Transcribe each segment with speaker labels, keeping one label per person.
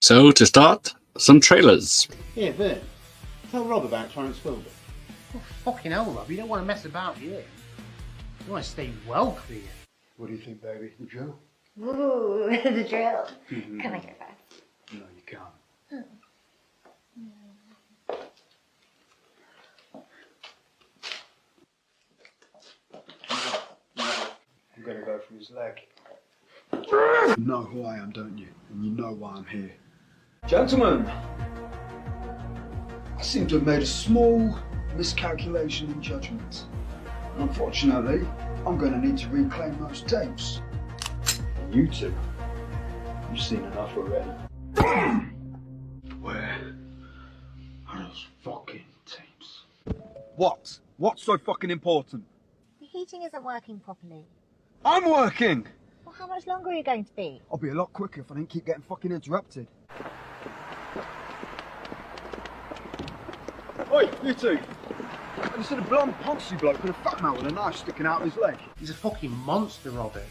Speaker 1: So, to start, some trailers.
Speaker 2: Yeah, Vern. Tell Rob about Torrance Filbert.
Speaker 3: Oh, fucking hell, Rob. You don't want to mess about here. You want to stay well clear.
Speaker 2: What do you think, baby? The drill?
Speaker 4: Ooh, the drill. Can I go first?
Speaker 2: No, you can't. I'm gonna go for his leg. You know who I am, don't you? And you know why I'm here. Gentlemen, I seem to have made a small miscalculation in judgment. And unfortunately, I'm going to need to reclaim those tapes. And you two, you've seen enough already. Where are those fucking tapes?
Speaker 5: What? What's so fucking important?
Speaker 4: The heating isn't working properly.
Speaker 5: I'm working!
Speaker 4: Well, how much longer are you going to be?
Speaker 5: I'll be a lot quicker if I didn't keep getting fucking interrupted. Oi, you two! I just had a blonde poncy bloke with a fat man with a knife sticking out of his leg.
Speaker 3: He's a fucking monster, Robert.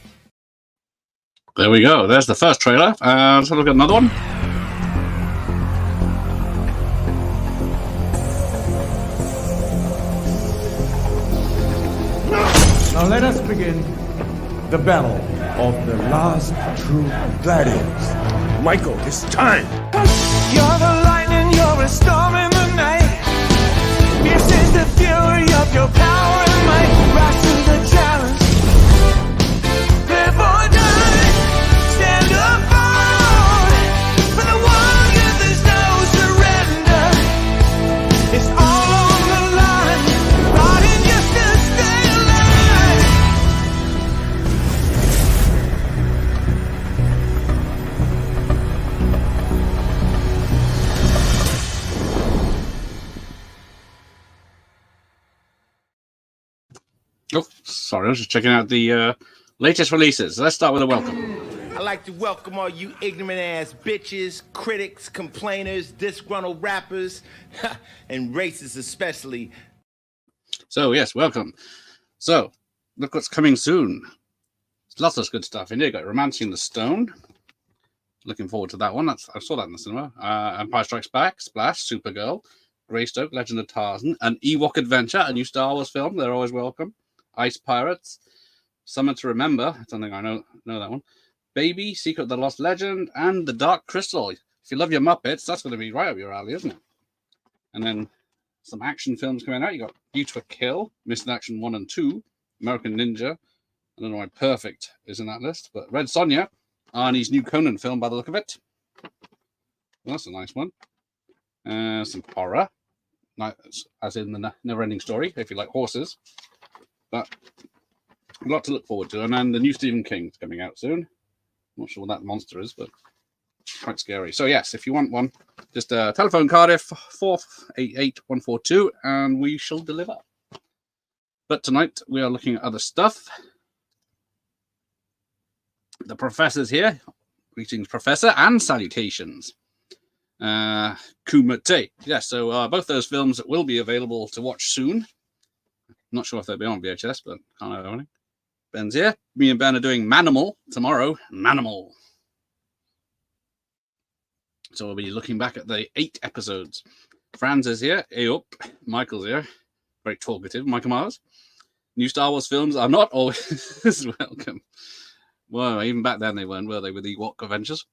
Speaker 1: There we go. There's the first trailer. Let's have a look at another one.
Speaker 6: Now let us begin the battle of the last true gladiators.
Speaker 7: Michael, it's time!
Speaker 6: You're the lightning, you're a storm in the night. Fierce is the fury of your power and might. Rise to the challenge. Live or die. Stand up for the one yet there's no surrender. It's all on the line. Fighting just to stay alive.
Speaker 1: Oh, sorry, I was just checking out the latest releases. Let's start with a welcome.
Speaker 7: I'd like to welcome all you ignorant ass bitches, critics, complainers, disgruntled rappers, and racists especially.
Speaker 1: So, yes, welcome. So, look what's coming soon. Lots of good stuff in here. Got Romancing the Stone. Looking forward to that one. I saw that in the cinema. Empire Strikes Back, Splash, Supergirl, Greystoke, Legend of Tarzan, an Ewok Adventure, a new Star Wars film. They're always welcome. Ice Pirates, Summer to Remember. I don't think I know that one. Baby, Secret of the Lost Legend, and The Dark Crystal. If you love your Muppets, that's going to be right up your alley, isn't it? And then some action films coming out. You got Due to a Kill, Missing Action 1 and 2, American Ninja. I don't know why Perfect is in that list, but Red Sonja, Arnie's new Conan film by the look of it. Well, that's a nice one. Some horror, as in the Never-Ending Story, if you like horses. But a lot to look forward to. And then the new Stephen King is coming out soon. Not sure what that monster is, but quite scary. So, yes, if you want one, just telephone Cardiff 488142 and we shall deliver. But tonight we are looking at other stuff. The Professor's here. Greetings, Professor, and salutations. Kumite. Yeah, so both those films will be available to watch soon. Not sure if they'll be on VHS, but can't have anything. Ben's here. Me and Ben are doing Manimal tomorrow. Manimal. So we'll be looking back at the 8 episodes. Franz is here. Ayup. Michael's here. Very talkative. Michael Myers. New Star Wars films are not always welcome. Well, even back then they weren't, were they, with the Ewok Adventures?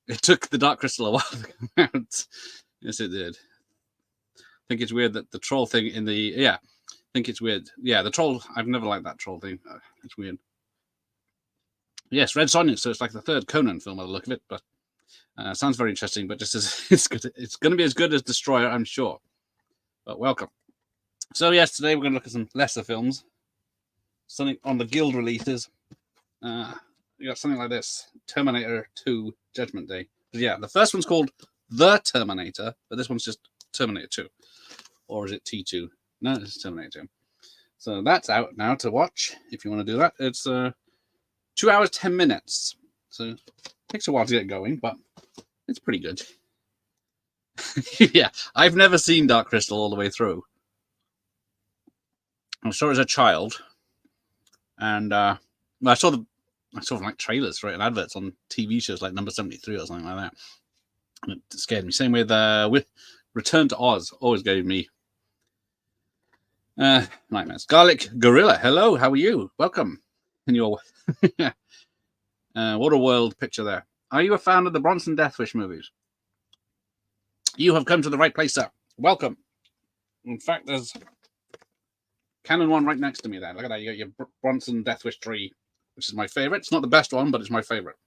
Speaker 1: It took The Dark Crystal a while to come out. Yes, it did. I think it's weird that the troll thing in the... Yeah. I think it's weird. Yeah, the troll. I've never liked that troll thing. It's weird. Yes, Red Sonja. So it's like the third Conan film by the look of it, but sounds very interesting. But just as it's going to be as good as Destroyer, I'm sure. But welcome. So yes, today we're going to look at some lesser films. Something on the Guild releases. You got something like this: Terminator 2: Judgment Day. But yeah, the first one's called The Terminator, but this one's just Terminator 2, or is it T2? No, it's Terminator 2. So that's out now to watch if you want to do that. It's 2 hours, 10 minutes. So it takes a while to get going, but it's pretty good. Yeah, I've never seen Dark Crystal all the way through. I saw it as a child. And I saw like trailers for it and adverts on TV shows like Number 73 or something like that. It scared me. Same with Return to Oz. Always gave me nightmares. Garlic Gorilla. Hello, how are you? Welcome. In your Waterworld picture there. Are you a fan of the Bronson Deathwish movies? You have come to the right place, sir. Welcome. In fact, there's Canon one right next to me there. Look at that. You got your Bronson Deathwish 3, which is my favorite. It's not the best one, but it's my favorite.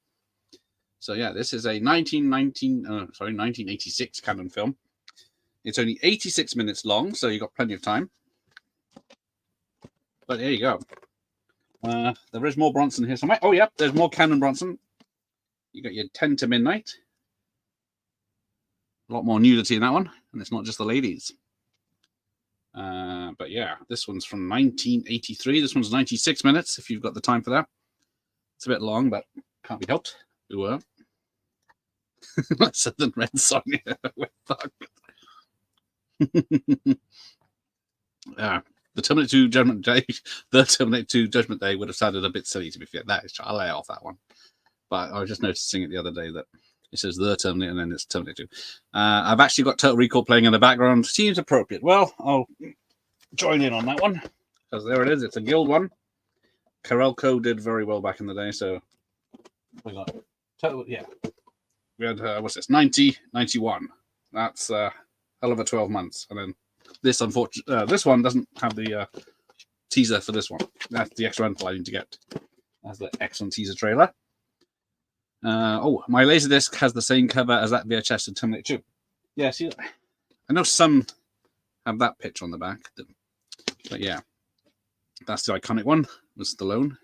Speaker 1: So yeah, this is a 1986 Canon film. It's only 86 minutes long, so you got plenty of time. But there you go. There is more Bronson here somewhere. Oh, yeah, there's more Canon Bronson. You got your 10 to midnight. A lot more nudity in that one, and it's not just the ladies. But yeah, this one's from 1983. This one's 96 minutes, if you've got the time for that. It's a bit long, but can't be helped. We were. Lesser than Red Sonja. Yeah. The Terminator 2 Judgment Day, the Terminator 2 Judgment Day would have sounded a bit silly, to be fair. That is, I'll lay off that one. But I was just noticing it the other day that it says the Terminator and then it's Terminator 2. I've actually got Total Recall playing in the background. Seems appropriate. Well, I'll join in on that one because there it is. It's a guild one. Carelco did very well back in the day, so we got total. Yeah, we had what's this? 90, 91. That's hell of a 12 months, and then. This this one doesn't have the teaser for this one. That's the extra rental I need to get. That's the excellent teaser trailer. Oh, my Laserdisc has the same cover as that VHS in Terminator 2. Yeah, see, I know some have that picture on the back, but yeah, that's the iconic one with Stallone.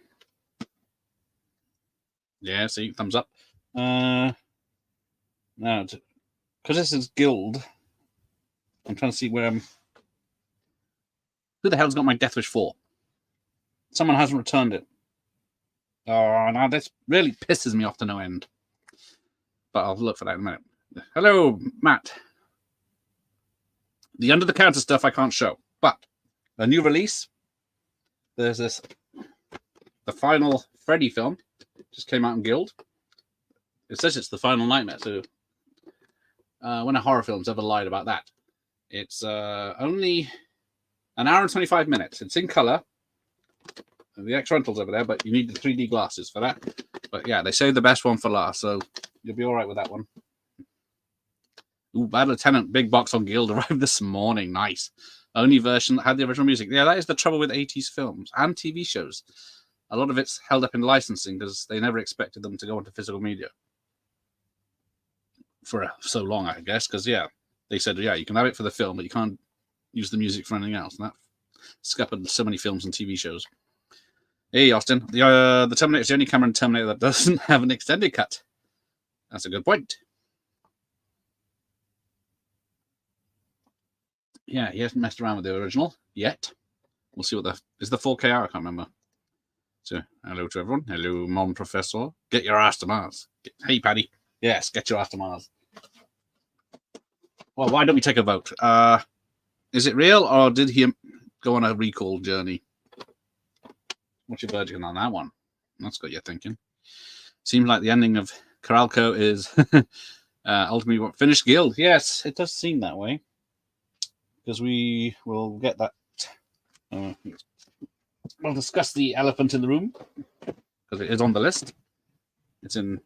Speaker 1: Yeah, see, thumbs up. Now, because this is Guild, I'm trying to see where I'm. Who the hell's got my Deathwish 4? Someone hasn't returned it. Oh, now this really pisses me off to no end. But I'll look for that in a minute. Hello, Matt. The under-the-counter stuff I can't show. But a new release. There's this. The final Freddy film. Just came out in Guild. It says it's the final Nightmare. So when a horror film's ever lied about that. It's only an hour and 25 minutes. It's in color. The X rental's over there, but you need the 3D glasses for that. But yeah, they saved the best one for last, so you'll be all right with that one. Ooh, Bad Lieutenant, big box on Guild arrived this morning. Nice. Only version that had the original music. Yeah, that is the trouble with 80s films and TV shows. A lot of it's held up in licensing because they never expected them to go into physical media for so long, I guess. Because yeah, they said, yeah, you can have it for the film, but you can't use the music for anything else. And that scuppered so many films and TV shows. Hey, Austin. The Terminator is the only camera in Terminator that doesn't have an extended cut. That's a good point. Yeah, he hasn't messed around with the original yet. We'll see what is the 4K hour. I can't remember. So, hello to everyone. Hello, Mom Professor. Get your ass to Mars. Hey, Paddy. Yes, get your ass to Mars. Well, why don't we take a vote? Is it real or did he go on a recall journey? What's your verdict on that one? That's got you thinking. Seems like the ending of Caralco is ultimately what finished Guild. Yes, it does seem that way. Because we will get that. We'll discuss the elephant in the room. Because it is on the list. It's in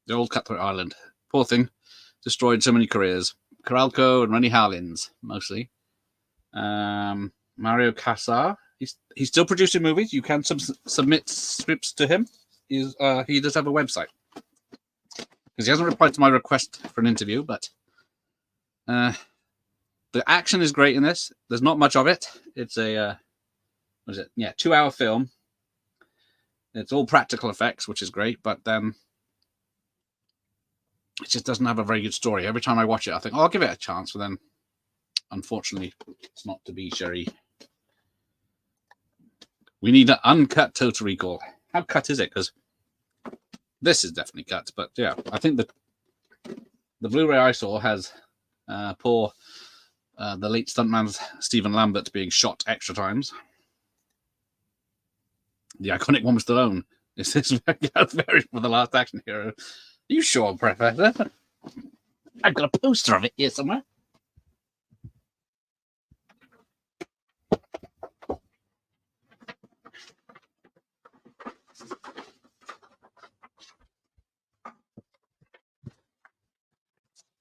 Speaker 1: the old Cutthroat Island. Poor thing. Destroyed so many careers. Caralco and Rennie Harlins, mostly. Mario Casar. He's still producing movies. You can submit scripts to him. He does have a website. Because he hasn't replied to my request for an interview, but the action is great in this. There's not much of it. It's a 2-hour film. It's all practical effects, which is great, but then it just doesn't have a very good story. Every time I watch it, I think, I'll give it a chance, but then unfortunately, it's not to be, Sherry. We need an uncut Total Recall. How cut is it? Because this is definitely cut. But yeah, I think the Blu-ray I saw has the late stuntman Stephen Lambert being shot extra times. The iconic one with Stallone. This is very for the last action hero. Are you sure, Professor? I've got a poster of it here somewhere.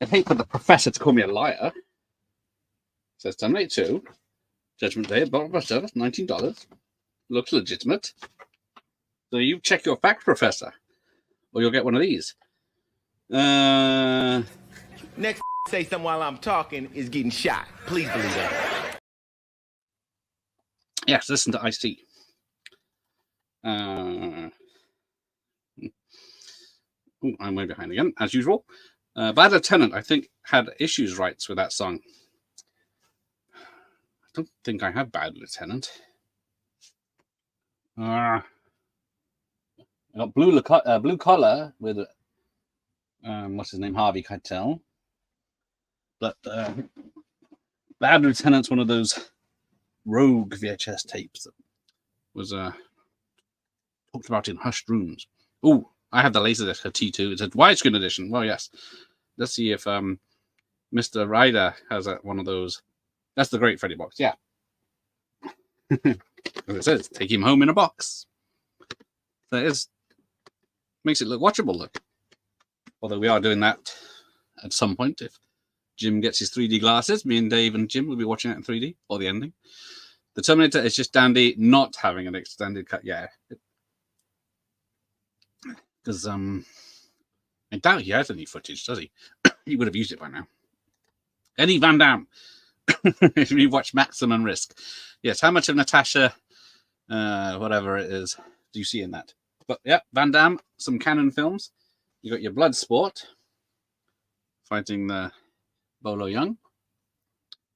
Speaker 1: I'd hate for the professor to call me a liar. Says Terminator 2, Judgment Day, blockbuster, $19. Looks legitimate. So you check your facts, Professor, or you'll get one of these.
Speaker 7: Next say something while I'm talking is getting shot. Please believe that.
Speaker 1: Yes, listen to Ice-T. I'm way behind again, as usual. Bad Lieutenant, I think, had issues rights with that song. I don't think I have Bad Lieutenant. I got Blue Collar with what's his name, Harvey Keitel. But Bad Lieutenant's one of those rogue VHS tapes that was talked about in hushed rooms. Oh, I have the Laserdisc, a T2. It's a widescreen edition. Well, yes. Let's see if Mr. Ryder has one of those. That's the Great Freddy box. Yeah. As it says, take him home in a box. That is makes it look watchable. Look, although we are doing that at some point. If Jim gets his 3D glasses, me and Dave and Jim will be watching it in 3D or the ending. The Terminator is just dandy, not having an extended cut. Yeah, because I doubt he has any footage, does he? He would have used it by now. Any Van Damme. If you watch Maximum Risk. Yes, how much of Natasha, whatever it is, do you see in that? But yeah, Van Damme, some Canon films. You got your Bloodsport, fighting the Bolo Young,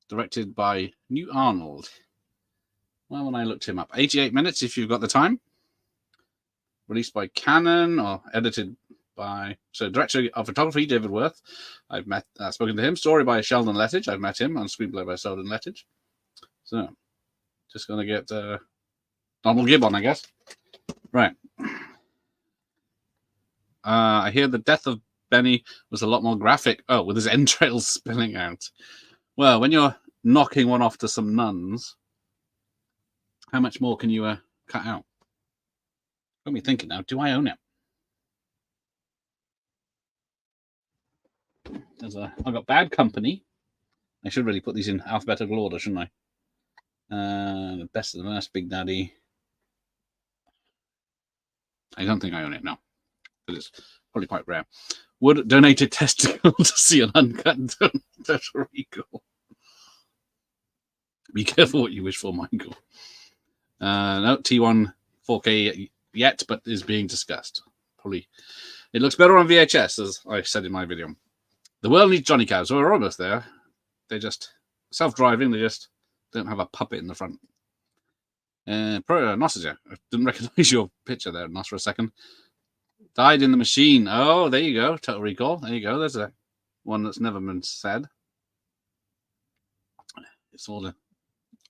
Speaker 1: directed by New Arnold. Well, when I looked him up, 88 minutes if you've got the time. Released by Canon or edited by, so director of photography, David Worth. I've spoken to him. Story by Sheldon Lettich. I've met him on screenplay by Sheldon Lettich. So, just going to get Donald Gibb on, I guess. Right. I hear the death of Benny was a lot more graphic. Oh, with his entrails spilling out. Well, when you're knocking one off to some nuns, how much more can you cut out? Got me thinking now, do I own it? I've got Bad Company. I should really put these in alphabetical order, shouldn't I? Best of the Worst, Big Daddy. I don't think I own it, no. Because it's probably quite rare. Would donate a testicle to see an uncut Total Recall. Be careful what you wish for, Michael. No, T1 4K yet, but is being discussed. Probably. It looks better on VHS, as I said in my video. The world needs Johnny Cows. So we're almost there. They're just self-driving. They just don't have a puppet in the front. Nossiger. I didn't recognize your picture there, Nos, for a second. Died in the machine. Oh, there you go. Total Recall. There you go. There's one that's never been said. It's all a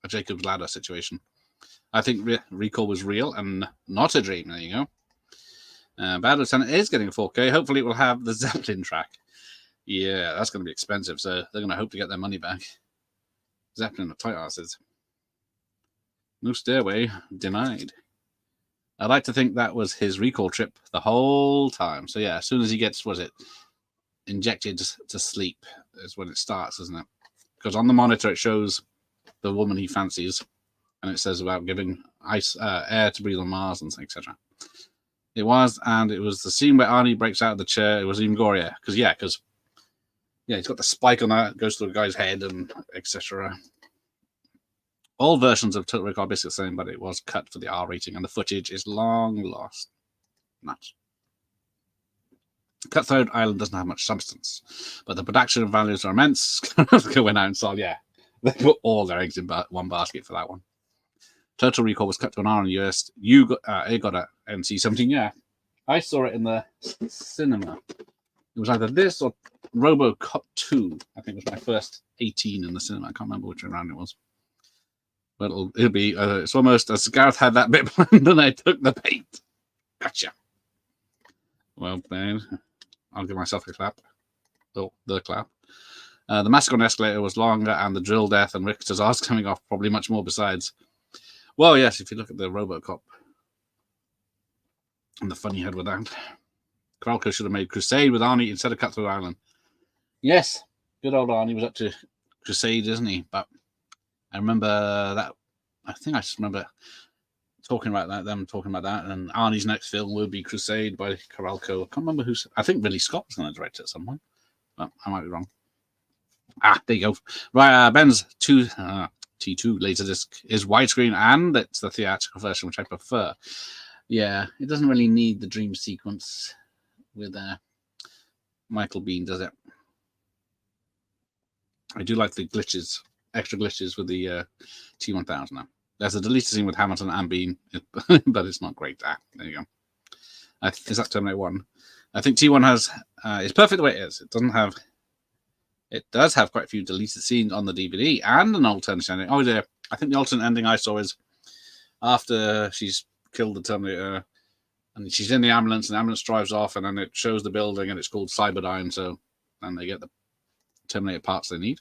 Speaker 1: Jacob's Ladder situation. I think Recall was real and not a dream. There you go. Bad Lieutenant is getting a 4K. Hopefully it will have the Zeppelin track. Yeah, that's going to be expensive, so they're going to hope to get their money back. Zeppelin are tight asses. No stairway denied. I'd like to think that was his recall trip the whole time. So yeah, as soon as he gets, injected to sleep is when it starts, isn't it? Because on the monitor it shows the woman he fancies, and it says about giving air to breathe on Mars and etc. It was the scene where Arnie breaks out of the chair. It was even gorier because he's got the spike on that, goes through the guy's head and etc. All versions of Total Recall are basically the same, but it was cut for the R rating, and the footage is long lost. Nuts. Cutthroat Island doesn't have much substance, but the production values are immense. Going out and saw, yeah, they put all their eggs in one basket for that one. Total Recall was cut to an R in the US. It got a NC-17. Yeah, I saw it in the cinema. It was either this or RoboCop 2. I think it was my first 18 in the cinema. I can't remember which round it was. But it'll be, it's almost as Gareth had that bit planned and I took the bait. Gotcha. Well, then, I'll give myself a clap. Oh, the clap. The massacre on the escalator was longer, and the drill death and Richter's arse coming off probably much more besides. Well, yes, if you look at the RoboCop and the fun you had with that. Kralko should have made Crusade with Arnie instead of Cutthroat Island. Yes, good old Arnie was up to Crusade, isn't he? But I remember that. I think I just remember talking about that, and Arnie's next film will be Crusade by Kralko. I can't remember who's. I think Ridley Scott was going to direct it at some point, but I might be wrong. There you go. Right, Ben's T2 Laserdisc is widescreen, and it's the theatrical version, which I prefer. Yeah, it doesn't really need the dream sequence with Michael Biehn, does it? I do like the glitches, extra glitches with the T1000 now. There's a deleted scene with Hamilton and Biehn, but it's not great. There you go. Is that Terminator 1? I think T1 has it's perfect the way it is. It does have quite a few deleted scenes on the DVD and an alternate ending. Oh dear, I think the alternate ending I saw is after she's killed the Terminator and she's in the ambulance, and the ambulance drives off, and then it shows the building, and it's called Cyberdyne, so then they get the Terminator parts they need.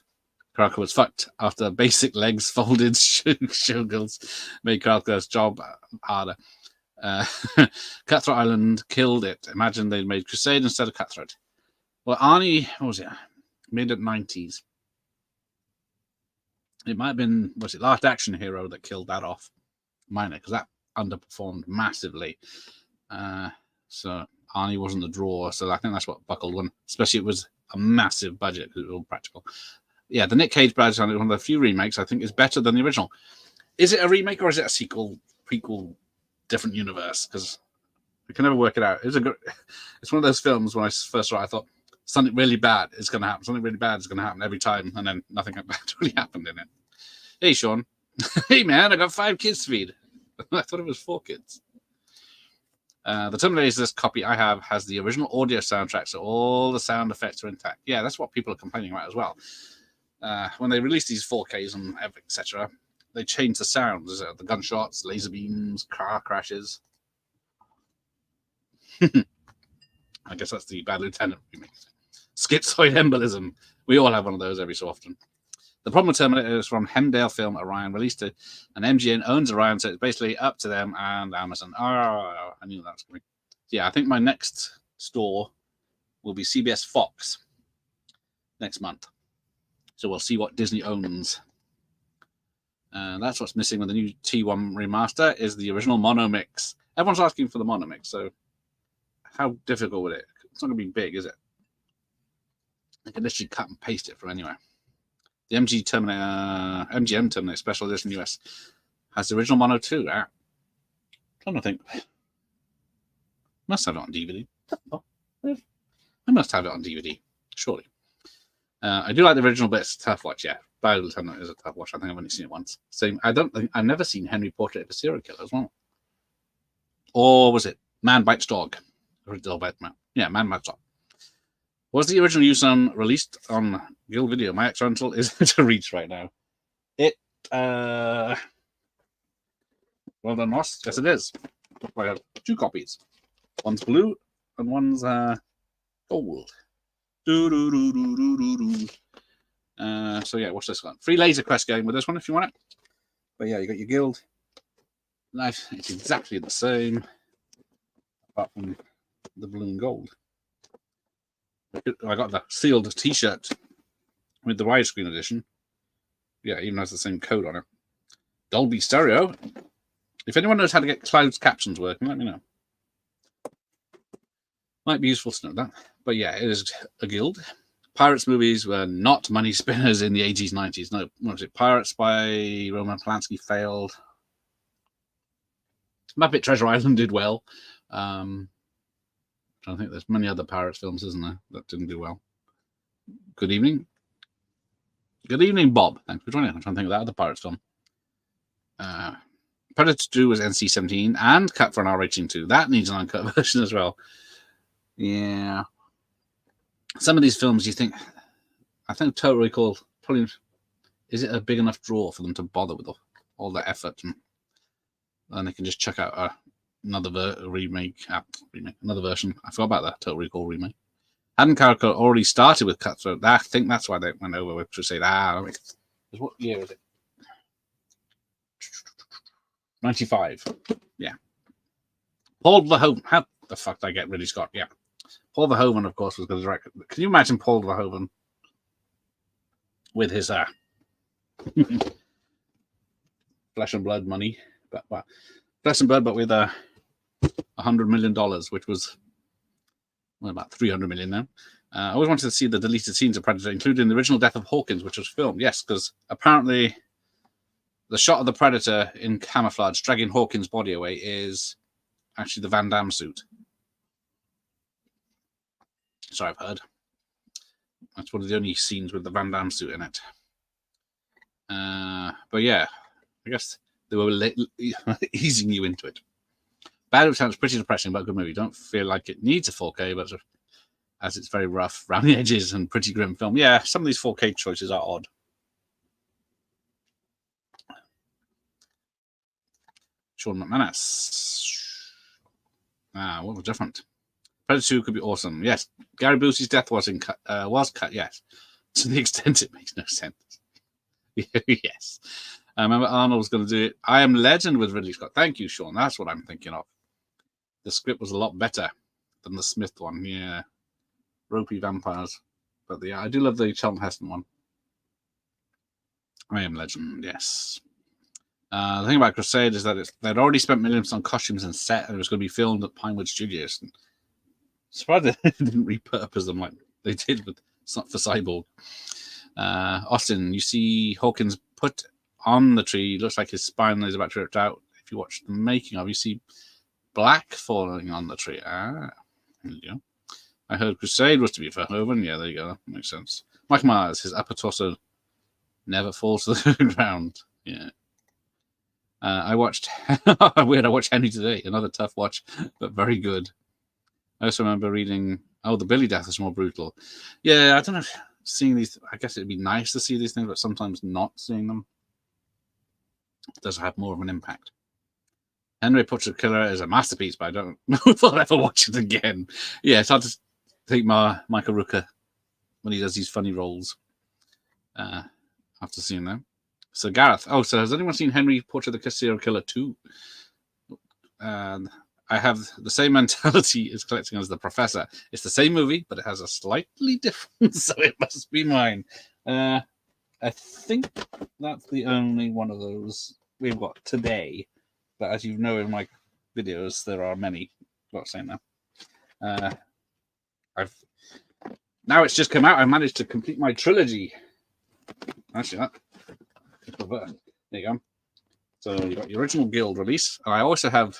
Speaker 1: Kralko was fucked after basic legs folded showgirls made Kralko's job harder. Cutthroat Island killed it. Imagine they'd made Crusade instead of Cutthroat. Well, Arnie, what was it? Mid-90s. It might have been, was it Last Action Hero that killed that off? Minor, because that underperformed massively. So Arnie wasn't the draw, so I think that's what buckled one. Especially it was a massive budget because it was all practical. Yeah, the Nick Cage badge on it, one of the few remakes, I think is better than the original. Is it a remake or is it a sequel, prequel, different universe? Because I can never work it out. It's one of those films when I first saw it, I thought, something really bad is going to happen. Something really bad is going to happen every time, and then nothing really happened in it. Hey, Sean. Hey, man, I got 5 kids to feed. I thought it was 4 kids. The Terminator copy I have has the original audio soundtrack, so all the sound effects are intact. Yeah, that's what people are complaining about as well. When they release these 4Ks and etc., they change the sounds. The gunshots, laser beams, car crashes. I guess that's the Bad Lieutenant remake. Schizoid embolism. We all have one of those every so often. The problem with Terminator is from Hemdale Film Orion, released it, and MGM owns Orion, so it's basically up to them and Amazon. Oh, I knew that was coming. Yeah, I think my next store will be CBS Fox next month. So we'll see what Disney owns. That's what's missing with the new T1 remaster is the original mono mix. Everyone's asking for the mono mix, so how difficult would it? It's not going to be big, is it? I can literally cut and paste it from anywhere. The MGM Terminator Special Edition US has the original mono too. I'm trying to think. Must have it on DVD. I must have it on DVD, surely. I do like the original, but it's a tough watch. Yeah, Bad Lieutenant is a tough watch. I think I've only seen it once. Same. I've never seen Henry Portrait of a Serial Killer as well. Or was it Man Bites Dog? Yeah, Man Bites Dog. Was the original Uson released on Guild Video? My ex-rental is to reach right now. Well done, Ross. Yes, it is. I have 2 copies. One's blue and one's gold. So yeah, what's this one? Free Laser Quest game with this one if you want it. But yeah, you got your Guild knife. It's exactly the same, apart from the blue and gold. I got the sealed T-shirt with the widescreen edition. Yeah, it even has the same code on it. Dolby Stereo. If anyone knows how to get closed captions working, let me know. Might be useful to know that. But yeah, it is a Guild. Pirates movies were not money spinners in the 80s, 90s. No, what was it? Pirates by Roman Polanski failed. Muppet Treasure Island did well. I think there's many other Pirates films, isn't there, that didn't do well. Good evening. Good evening, Bob. Thanks for joining. I'm trying to think of that other Pirates film. Predator 2 was NC-17 and cut for an R rating too. That needs an uncut version as well. Yeah. Some of these films you think, I think Total Recall, probably, is it a big enough draw for them to bother with all the effort? And they can just check out another remake, another version. I forgot about that Total Recall remake. Hadn't Caracal already started with Cutthroat? I think that's why they went over with Crusade. What year is it? 95. Yeah. Paul Verhoeven. How the fuck did I get Ridley Scott? Yeah. Paul Verhoeven, of course, was going to direct it. Can you imagine Paul Verhoeven with his flesh and blood money? But well, flesh and blood, but with $100 million, which was about 300 million now. I always wanted to see the deleted scenes of Predator, including the original death of Hawkins, which was filmed. Yes, because apparently the shot of the Predator in camouflage dragging Hawkins' body away is actually the Van Damme suit. So I've heard. That's one of the only scenes with the Van Damme suit in it. But yeah, I guess they were easing you into it. Bad of sounds pretty depressing, but a good movie. Don't feel like it needs a 4K, but as it's very rough around the edges and pretty grim film. Yeah, some of these 4K choices are odd. Sean McManus. What was different? Predator 2 could be awesome. Yes, Gary Busey's death was cut. Yes, to the extent it makes no sense. Yes, I remember Arnold was going to do it. I Am Legend with Ridley Scott. Thank you, Sean. That's what I'm thinking of. The script was a lot better than the Smith one. Yeah, ropey vampires. But yeah, I do love the Charlton Heston one. I Am Legend. Yes. The thing about Crusade is that they'd already spent millions on costumes and set, and it was going to be filmed at Pinewood Studios. And surprised they didn't repurpose them like they did for Cyborg. Austin, you see Hawkins put on the tree. Looks like his spine is about to rip out. If you watch the making of, you see black falling on the tree. There you go. I heard Crusade was to be Verhoeven. Yeah, there you go. Makes sense. Mike Myers, his upper torso never falls to the ground. Yeah. I watched weird. I watched Henry today. Another tough watch, but very good. I also remember reading, the Billy death is more brutal. Yeah, I don't know. Seeing these, I guess it'd be nice to see these things, but sometimes not seeing them does have more of an impact. Henry Portrait Killer is a masterpiece, but I don't know if I'll ever watch it again. Yeah, it's hard to think Michael Rooker when he does these funny roles after seeing them. So Gareth, so has anyone seen Henry Portrait of the Serial Killer 2? I have the same mentality as collecting as The Professor. It's the same movie, but it has a slightly different, so it must be mine. I think that's the only one of those we've got today. But as you know in my videos, there are many. Not saying that. Now it's just come out. I managed to complete my trilogy. Actually, there you go. So you got the original Guild release. I also have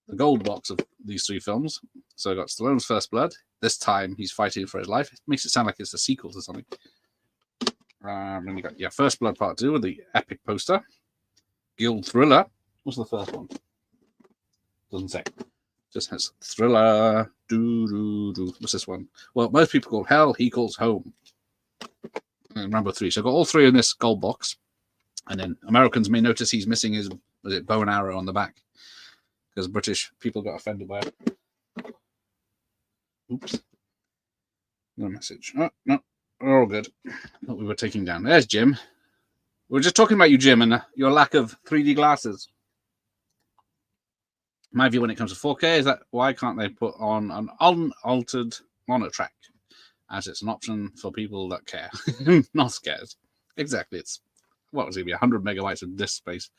Speaker 1: the gold box of these three films. So I got Stallone's First Blood. This time he's fighting for his life. It makes it sound like it's a sequel to something. Then you got First Blood Part 2 with the epic poster. Guild Thriller. What's the first one? Doesn't say. Just has Thriller. What's this one? Well, most people call Hell, he calls Home. And Rambo 3. So I've got all three in this gold box. And then Americans may notice he's missing his bow and arrow on the back. Because British people got offended by it. Oops. No message. Oh, no. We're all good. Thought we were taking down. There's Jim. We were just talking about you, Jim, and your lack of 3D glasses. My view when it comes to 4K is that why can't they put on an unaltered monotrack, as it's an option for people that care, not scared. Exactly. It's what was it? Be 100 megabytes of disk space.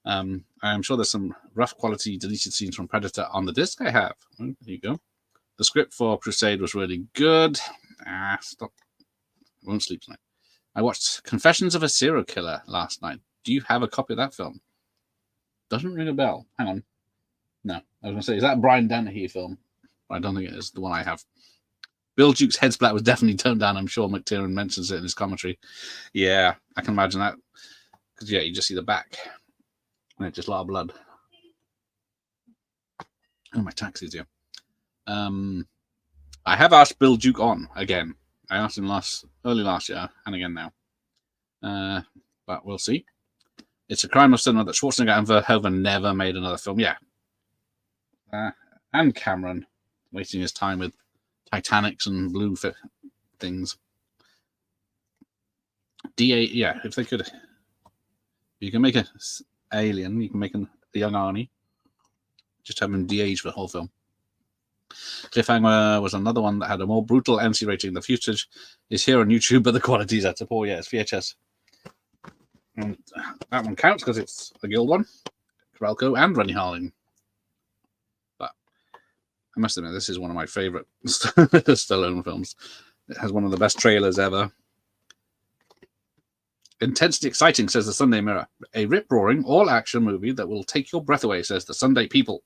Speaker 1: I'm sure there's some rough quality deleted scenes from Predator on the disc I have. Oh, there you go. The script for Crusade was really good. Stop. I won't sleep tonight. I watched Confessions of a Serial Killer last night. Do you have a copy of that film? Doesn't ring a bell. Hang on. No. I was going to say, is that a Brian Dennehy film? I don't think it is the one I have. Bill Duke's head splat was definitely toned down. I'm sure McTiernan mentions it in his commentary. Yeah, I can imagine that. Because, yeah, you just see the back. And it's just a lot of blood. Oh, my taxi's here. I have asked Bill Duke on again. I asked him early last year and again now. But we'll see. It's a crime of cinema that Schwarzenegger and Verhoeven never made another film. Yeah. And Cameron wasting his time with Titanics and blue things. DA, yeah, if they could, you can make a alien, you can make the young Arnie, just have him de-age for the whole film. Cliffhanger was another one that had a more brutal NC rating. The footage is here on YouTube, but the quality is at a poor. Yeah, it's VHS. And that one counts because it's the Guild one, Coralco, and Rennie Harling. But I must admit, this is one of my favorite Stallone films. It has one of the best trailers ever. Intensely exciting, says the Sunday Mirror. A rip-roaring, all-action movie that will take your breath away, says the Sunday People.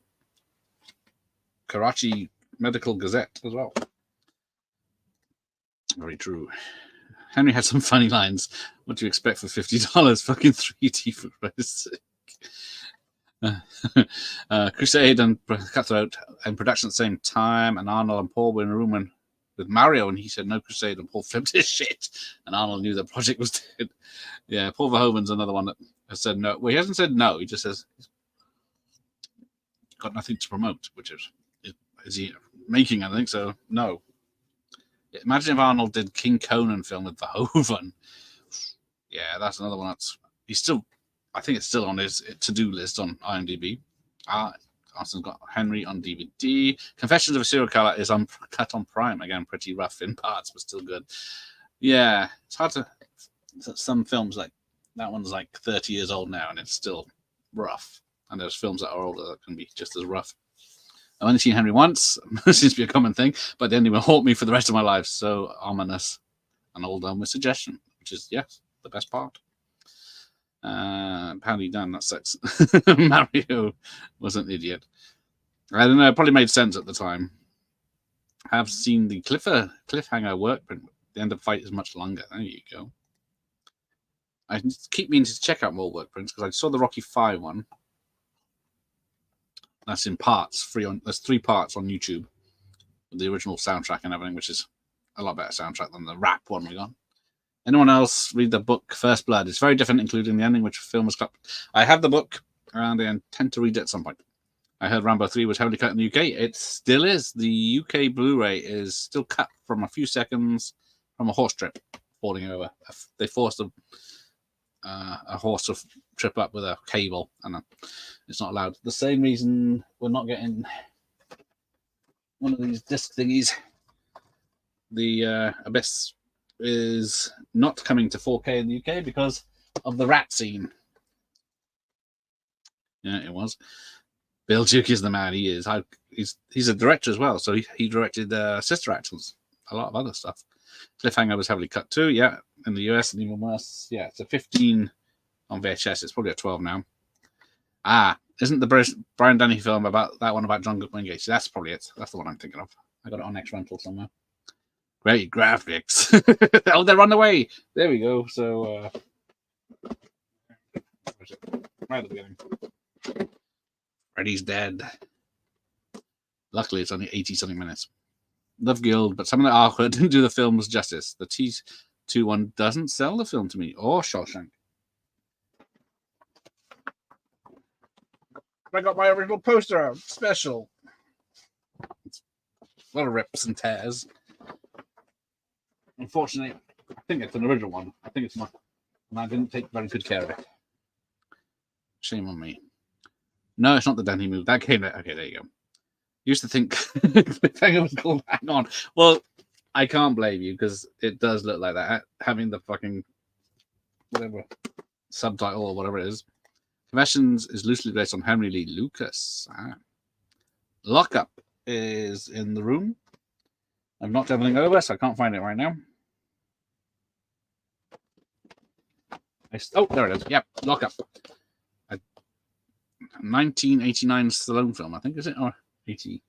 Speaker 1: Karachi Medical Gazette as well. Very true. Henry had some funny lines. What do you expect for $50? Fucking 3D for Christ's sake. Crusade and Cutthroat in production at the same time, and Arnold and Paul were in a room with Mario, and he said no Crusade, and Paul flipped his shit, and Arnold knew the project was dead. Yeah, Paul Verhoeven's another one that has said no. Well, he hasn't said no. He just says he's got nothing to promote, which is he making anything? So no. Imagine if Arnold did King Conan film with Verhoeven. Yeah, that's another one he's still. I think it's still on his to-do list on IMDb. Arson's got Henry on DVD. Confessions of a Serial Killer is cut on Prime. Again, pretty rough in parts, but still good. Yeah, it's hard to. Some films like that one's like 30 years old now, and it's still rough. And there's films that are older that can be just as rough. I've only seen Henry once. Seems to be a common thing, but then it will haunt me for the rest of my life. So ominous. An old with suggestion, which is, yes, the best part. Poundy done, that sucks. Mario was an idiot. I don't know, it probably made sense at the time. I've seen the cliffhanger work print. The end of the fight is much longer. There you go. I keep meaning to check out more work prints because I saw the Rocky 5 one. That's in parts, there's 3 parts on YouTube with the original soundtrack and everything, which is a lot better soundtrack than the rap one we got. Anyone else read the book First Blood? It's very different, including the ending, which film was cut. I have the book, and I intend to read it at some point. I heard Rambo 3 was heavily cut in the UK. It still is. The UK Blu-ray is still cut from a few seconds from a horse trip falling over. They forced a horse to trip up with a cable, and it's not allowed. The same reason we're not getting one of these disc thingies. The Abyss is not coming to 4K in the UK because of the rat scene. Yeah, it was. Bill Duke is the man he is. He's a director as well, so he directed Sister Act and a lot of other stuff. Cliffhanger was heavily cut too, yeah, in the US, and even worse. Yeah, it's a 15 on VHS. It's probably a 12 now. Isn't the Brian Denny film about that one about John Wingate? That's probably it. That's the one I'm thinking of. I got it on X Rental somewhere. Great graphics. Oh, they're on the way. There we go. So, right at the beginning. Freddy's dead. Luckily, it's only 80-something minutes. Love Guild, but some of the artwork didn't do the film's justice. The T2 one doesn't sell the film to me, or Shawshank. I got my original poster out. Special. It's a lot of rips and tears. Unfortunately, I think it's an original one. I think it's mine. And I didn't take very good care of it. Shame on me. No, it's not the Denny move. That came out. Okay, there you go. Used to think Cliffhanger was called Hang On. Well, I can't blame you because it does look like that. Having the fucking whatever subtitle or whatever it is. Confessions is loosely based on Henry Lee Lucas. Lockup is in the room. I've knocked everything over, so I can't find it right now. Oh, there it is. Yep, Lockup. A 1989 Stallone film, I think, is it? Or 80?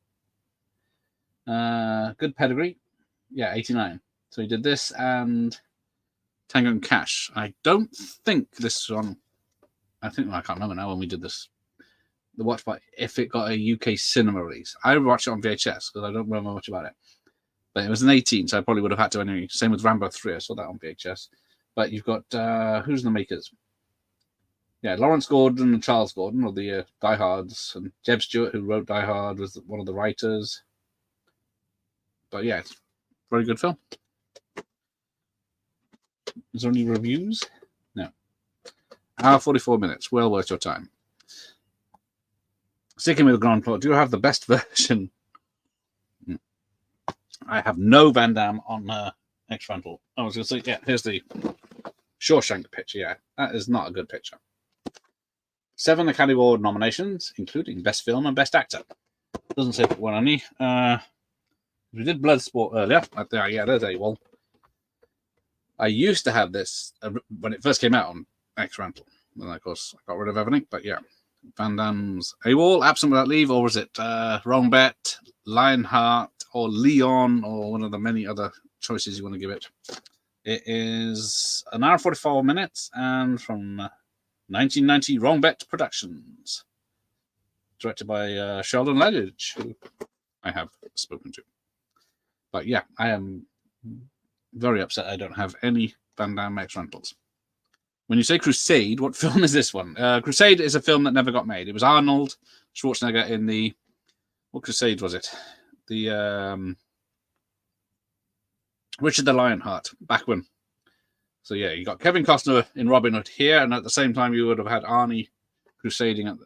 Speaker 1: Good pedigree. Yeah, 89. So he did this and Tango and Cash. I don't think this one. I can't remember now when we did this. The watch party, if it got a UK cinema release. I watched it on VHS because I don't remember much about it. But it was an 18, so I probably would have had to anyway. Same with Rambo 3. I saw that on VHS. But you've got, who's the makers? Yeah, Lawrence Gordon and Charles Gordon are the Die Hards. And Jeb Stewart, who wrote Die Hard, was one of the writers. But yeah, it's a very good film. Is there any reviews? No. Hour 44 minutes. Well worth your time. Sticking with the Grand Plot, do you have the best version? I have no Van Damme on X-Frontal. I was going to say, yeah, here's the Shawshank picture. Yeah, that is not a good picture. 7 Academy Award nominations, including Best Film and Best Actor. Doesn't say what any. We did Bloodsport earlier. Yeah, there's AWOL. I used to have this when it first came out on X-Rental. Then, of course, I got rid of everything. But yeah, Van Damme's AWOL, Absent Without Leave, or was it Wrong Bet, Lionheart, or Leon, or one of the many other choices you want to give it. It is an hour 44 minutes, and from 1990 Wrong Bet Productions, directed by Sheldon Lettich, who I have spoken to. But yeah, I am very upset I don't have any Van Damme X-Rentals. When you say Crusade, what film is this one? Crusade is a film that never got made. It was Arnold Schwarzenegger in the... What Crusade was it? The Richard the Lionheart, back when. So yeah, you got Kevin Costner in Robin Hood here, and at the same time you would have had Arnie crusading in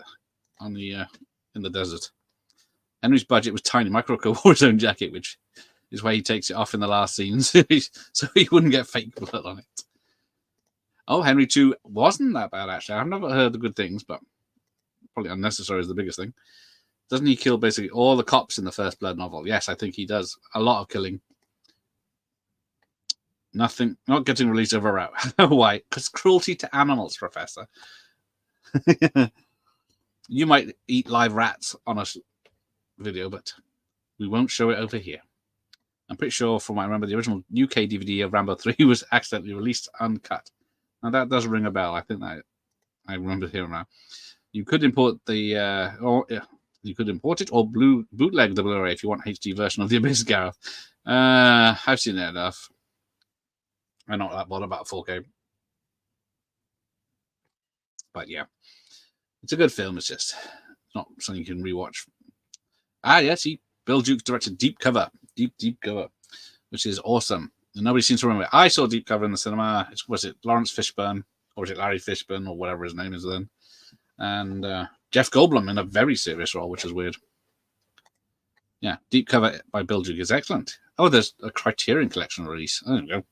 Speaker 1: the desert. Henry's budget was tiny. Michael Rooker wore his own jacket, which is why he takes it off in the last scene, so he wouldn't get fake blood on it. Oh, Henry 2 wasn't that bad, actually. I've never heard the good things, but probably unnecessary is the biggest thing. Doesn't he kill basically all the cops in the First Blood novel? Yes, I think he does. A lot of killing. Nothing, not getting released over route. Why? Because cruelty to animals, Professor. You might eat live rats on a video, but we won't show it over here. I'm pretty sure, from what I remember, the original UK DVD of Rambo 3 was accidentally released uncut. Now that does ring a bell. I think that I remember hearing that. You could import you could import it or bootleg the Blu-ray if you want HD version of The Abyss, Gareth. I've seen it enough. I'm not that bothered about 4K. But yeah, it's a good film. It's just not something you can rewatch. Yes, Bill Duke directed Deep Cover, which is awesome. And nobody seems to remember it. I saw Deep Cover in the cinema. Was it Lawrence Fishburne, or was it Larry Fishburne, or whatever his name is then? And Jeff Goldblum in a very serious role, which is weird. Yeah, Deep Cover by Bill Duke is excellent. Oh, there's a Criterion Collection release. There we go.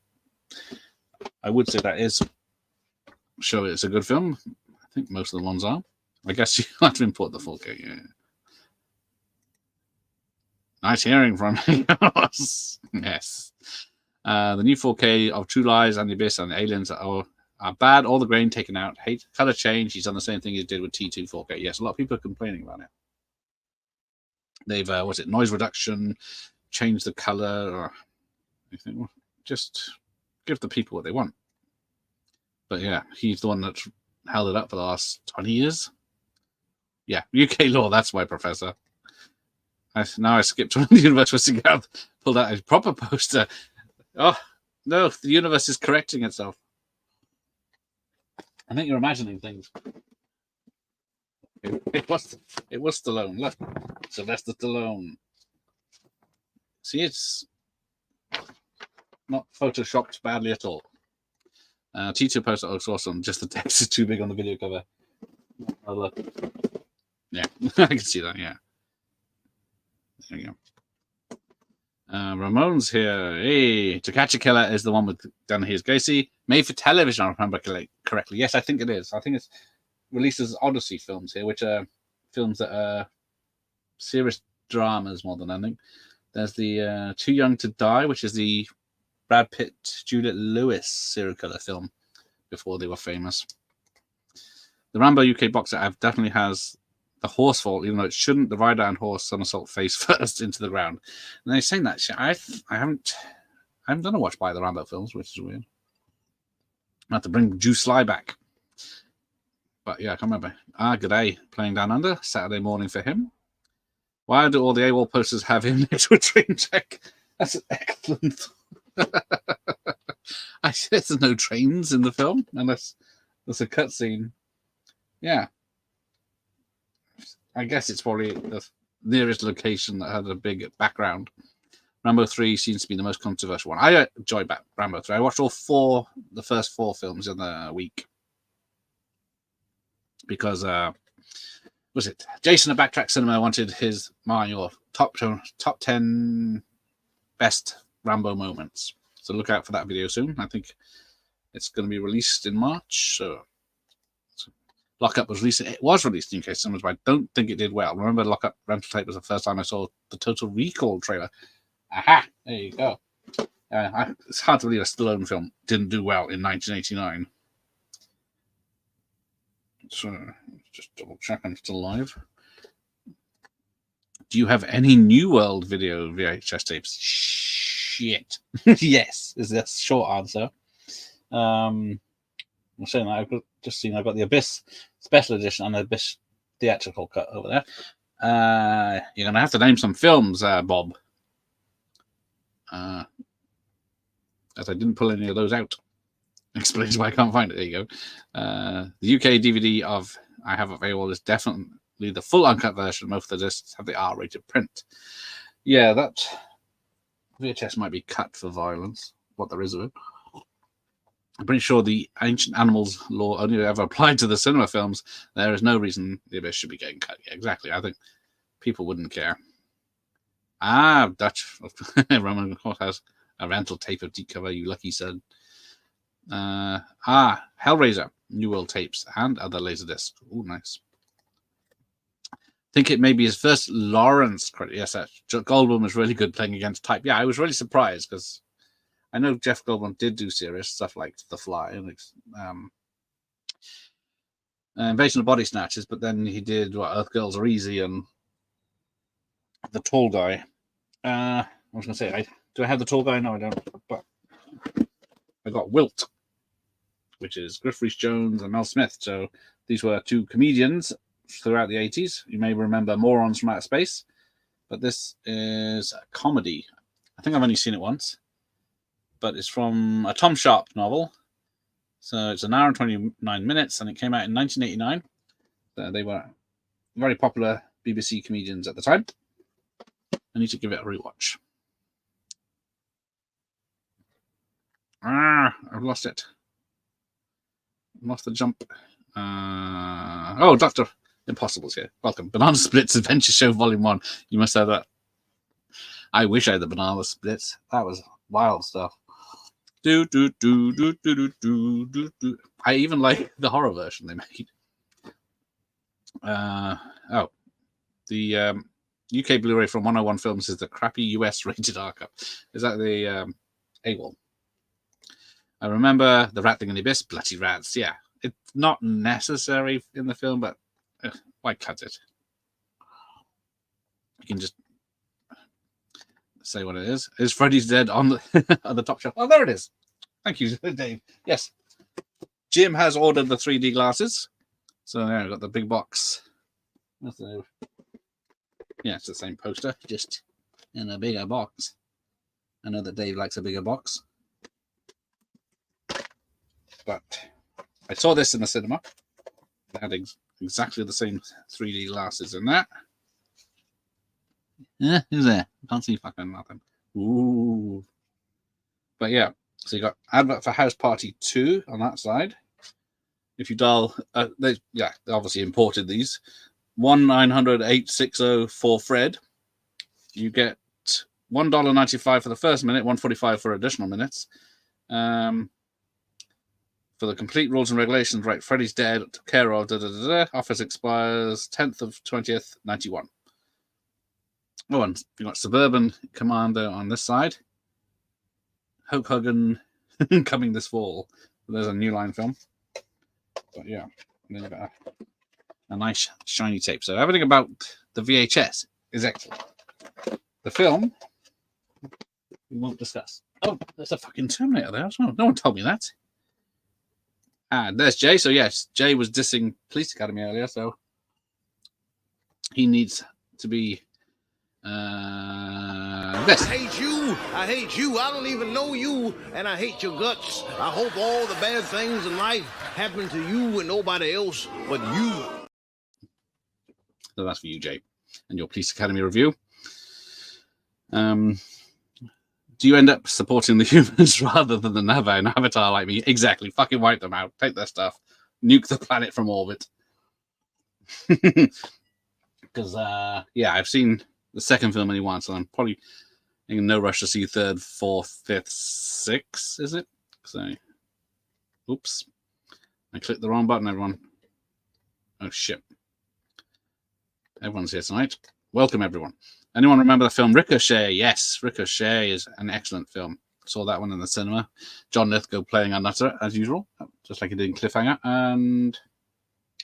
Speaker 1: I would say that is show it's a good film. I think most of the ones are. I guess you have to import the 4K. Yeah. Nice hearing from me. Yes. The new 4K of True Lies and The Abyss and the Aliens are bad. All the grain taken out. Hate color change. He's done the same thing he did with T2 4K. Yes, a lot of people are complaining about it. They've noise reduction, changed the color, or anything. Well, just give the people what they want. But yeah, he's the one that's held it up for the last 20 years. Yeah, UK law. That's why, Professor. Now I skipped to the universe was together, pulled out a proper poster. Oh no, the universe is correcting itself. I think you're imagining things. It was Stallone. Look, Sylvester Stallone. See, it's not photoshopped badly at all. T2 poster looks awesome. Just the text is too big on the video cover. Oh, look. Yeah, I can see that. Yeah. There you go. Ramon's here. Hey, To Catch a Killer is the one with Dennehy's Gacy. Made for television, I remember correctly. Yes, I think it is. I think it's released as Odyssey films here, which are films that are serious dramas more than anything. There's the Too Young to Die, which is the Brad Pitt, Juliette Lewis serial killer film before they were famous. The Rambo UK box set definitely has the horse fall, even though it shouldn't. The rider and horse somersault face first into the ground. And they're saying that I haven't done a watch by the Rambo films, which is weird. I have to bring Juice Sly back. But yeah, I can't remember. G'day, playing Down Under, Saturday morning for him. Why do all the AWOL posters have him next to a train track? That's an excellent. I guess there's no trains in the film unless there's a cutscene. Yeah. I guess it's probably the nearest location that had a big background. Rambo 3 seems to be the most controversial one. I enjoyed Rambo 3. I watched the first 4 films in the week. Because, was it Jason at Backtrack Cinema wanted your top 10 best Rambo moments. So look out for that video soon. I think it's going to be released in March. So Lockup was released. It was released in UK cinemas, but I don't think it did well. Remember, Lockup rental tape was the first time I saw the Total Recall trailer. Aha! There you go. It's hard to believe a Stallone film didn't do well in 1989. So just double check I'm still live. Do you have any New World video VHS tapes? Shit. Yes, is the short answer. I'm saying that I've got the Abyss special edition and the Abyss theatrical cut over there. You're gonna have to name some films, Bob. As I didn't pull any of those out. Explains why I can't find it. There you go. The UK DVD I have available is definitely the full uncut version. Most of the discs have the R-rated print. Yeah, that VHS might be cut for violence, what there is of it. I'm pretty sure the Ancient Animals law only ever applied to the cinema films. There is no reason the Abyss should be getting cut. Yeah, exactly. I think people wouldn't care. Dutch. Roman, of course, has a rental tape of Deep Cover, you lucky son. Hellraiser, New World tapes, and other Laserdiscs. Oh, nice. Think it may be his first Lawrence credit. Yes, Goldblum was really good playing against type. Yeah, I was really surprised because I know Jeff Goldblum did do serious stuff like The Fly and Invasion of Body Snatchers, but then he did Earth Girls Are Easy and The Tall Guy. I was going to say, do I have The Tall Guy? No, I don't. But I got Wilt, which is Griff Rhys-Jones and Mel Smith. So these were 2 comedians throughout the 80s. You may remember Morons from Outer Space, but this is a comedy. I think I've only seen it once, but it's from a Tom Sharp novel. So it's an hour and 29 minutes, and it came out in 1989. So they were very popular BBC comedians at the time. I need to give it a rewatch. I've lost it. Lost the jump. Dr. Impossible's here. Welcome. Banana Splits Adventure Show Volume 1. You must have that. I wish I had the Banana Splits. That was wild stuff. I even like the horror version they made. The UK Blu-ray from 101 Films is the crappy US rated archive. Is that the AWOL? I remember the rat thing in the Abyss, bloody rats. Yeah, it's not necessary in the film, but why cut it? You can just say what it is. Is Freddy's Dead on the on the top shelf? Oh, there it is. Thank you, Dave. Yes, Jim has ordered the 3D glasses, so there I've got the big box. Yeah, it's the same poster, just in a bigger box. I know that Dave likes a bigger box. But I saw this in the cinema. They had exactly the same 3D glasses in that. Yeah, who's there? Can't see fucking nothing. Ooh. But yeah, so you got advert for House Party 2 on that side. If you dial, they obviously imported these. 1-900-860-4-FRED. You get $1.95 for the first minute, $1.45 for additional minutes. For the complete rules and regulations, right? Freddy's Dead, care of, Office expires 10th of 20th, 91. Oh, and you got Suburban Commando on this side. Hulk Hogan coming this fall. There's a New Line film. But yeah, and then you got a nice shiny tape. So everything about the VHS is excellent. The film we won't discuss. Oh, there's a fucking Terminator there as well. No one told me that. And there's Jay. So yes, Jay was dissing Police Academy earlier, so he needs to be this.
Speaker 7: I hate you. I hate you. I don't even know you, and I hate your guts. I hope all the bad things in life happen to you and nobody else but you. So
Speaker 1: that's for you, Jay, and your Police Academy review. Do you end up supporting the humans rather than the Nava and Avatar like me? Exactly. Fucking wipe them out. Take their stuff. Nuke the planet from orbit. Because, yeah, I've seen the second film only once, and I'm probably in no rush to see third, fourth, fifth, sixth, is it? So, oops. I clicked the wrong button, everyone. Oh, shit. Everyone's here tonight. Welcome, everyone. Anyone remember the film Ricochet? Yes, Ricochet is an excellent film. Saw that one in the cinema. John Lithgow playing a nutter, as usual, just like he did in Cliffhanger. And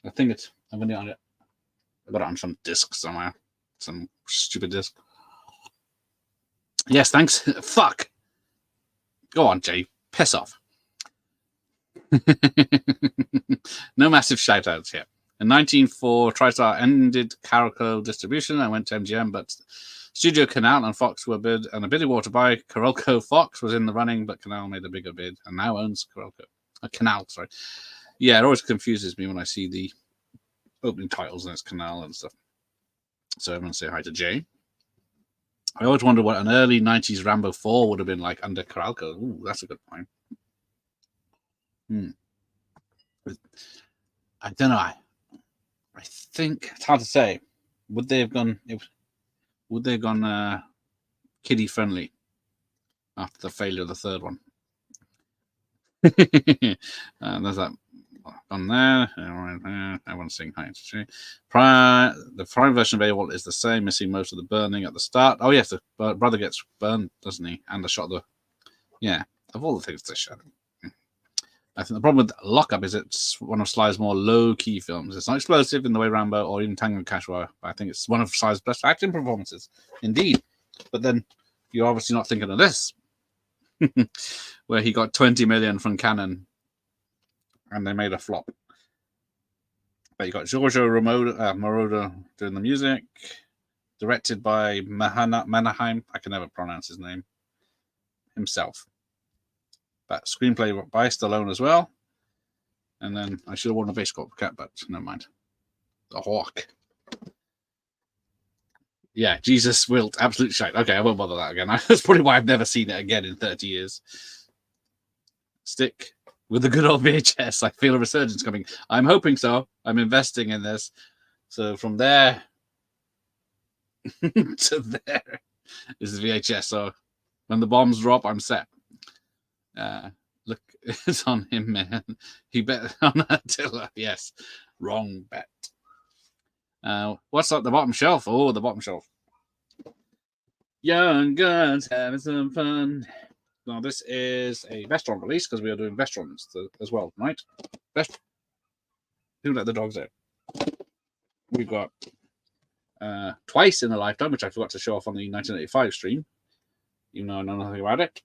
Speaker 1: I think it's... I've got it on some disc somewhere. Some stupid disc. Yes, thanks. Fuck. Go on, Jay. Piss off. No massive shout-outs here. In 1904, TriStar ended Carolco distribution and went to MGM, but Studio Canal and Fox were bid, and a bidding war to buy Carolco. Fox was in the running, but Canal made a bigger bid and now owns Carolco. Canal, sorry. Yeah, it always confuses me when I see the opening titles and it's Canal and stuff. So everyone say hi to Jay. I always wonder what an early 90s Rambo 4 would have been like under Carolco. Ooh, that's a good point. I don't know. I think it's hard to say. Would they have gone kiddie friendly after the failure of the third one? There's that on there. Everyone's saying hi. The prime version of AWOL is the same, missing most of the burning at the start. Oh yes, the brother gets burned, doesn't he? And the shot of all the things they shot. I think the problem with Lockup is it's one of Sly's more low-key films. It's not explosive in the way Rambo or even Tango and Cash were, but I think it's one of Sly's best acting performances. Indeed. But then you're obviously not thinking of this, where he got 20 million from Canon and they made a flop. But you got Giorgio Moroder doing the music, directed by Manaheim. I can never pronounce his name. Himself. But screenplay by Stallone as well. And then I should have worn a baseball cap, but never mind. The Hawk. Yeah, Jesus Wilt, absolute shite. Okay, I won't bother that again. That's probably why I've never seen it again in 30 years. Stick with the good old VHS. I feel a resurgence coming. I'm hoping so. I'm investing in this. So from there to there is the VHS. So when the bombs drop, I'm set. Look, it's on him, man. He bet on Attila. Yes, wrong bet. What's up the bottom shelf? Oh, the bottom shelf. Young guns having some fun. Now, this is a Vestron release because we are doing Vestrons as well, right? Who let the dogs out? We've got Twice in a Lifetime, which I forgot to show off on the 1985 stream, even though I know nothing about it.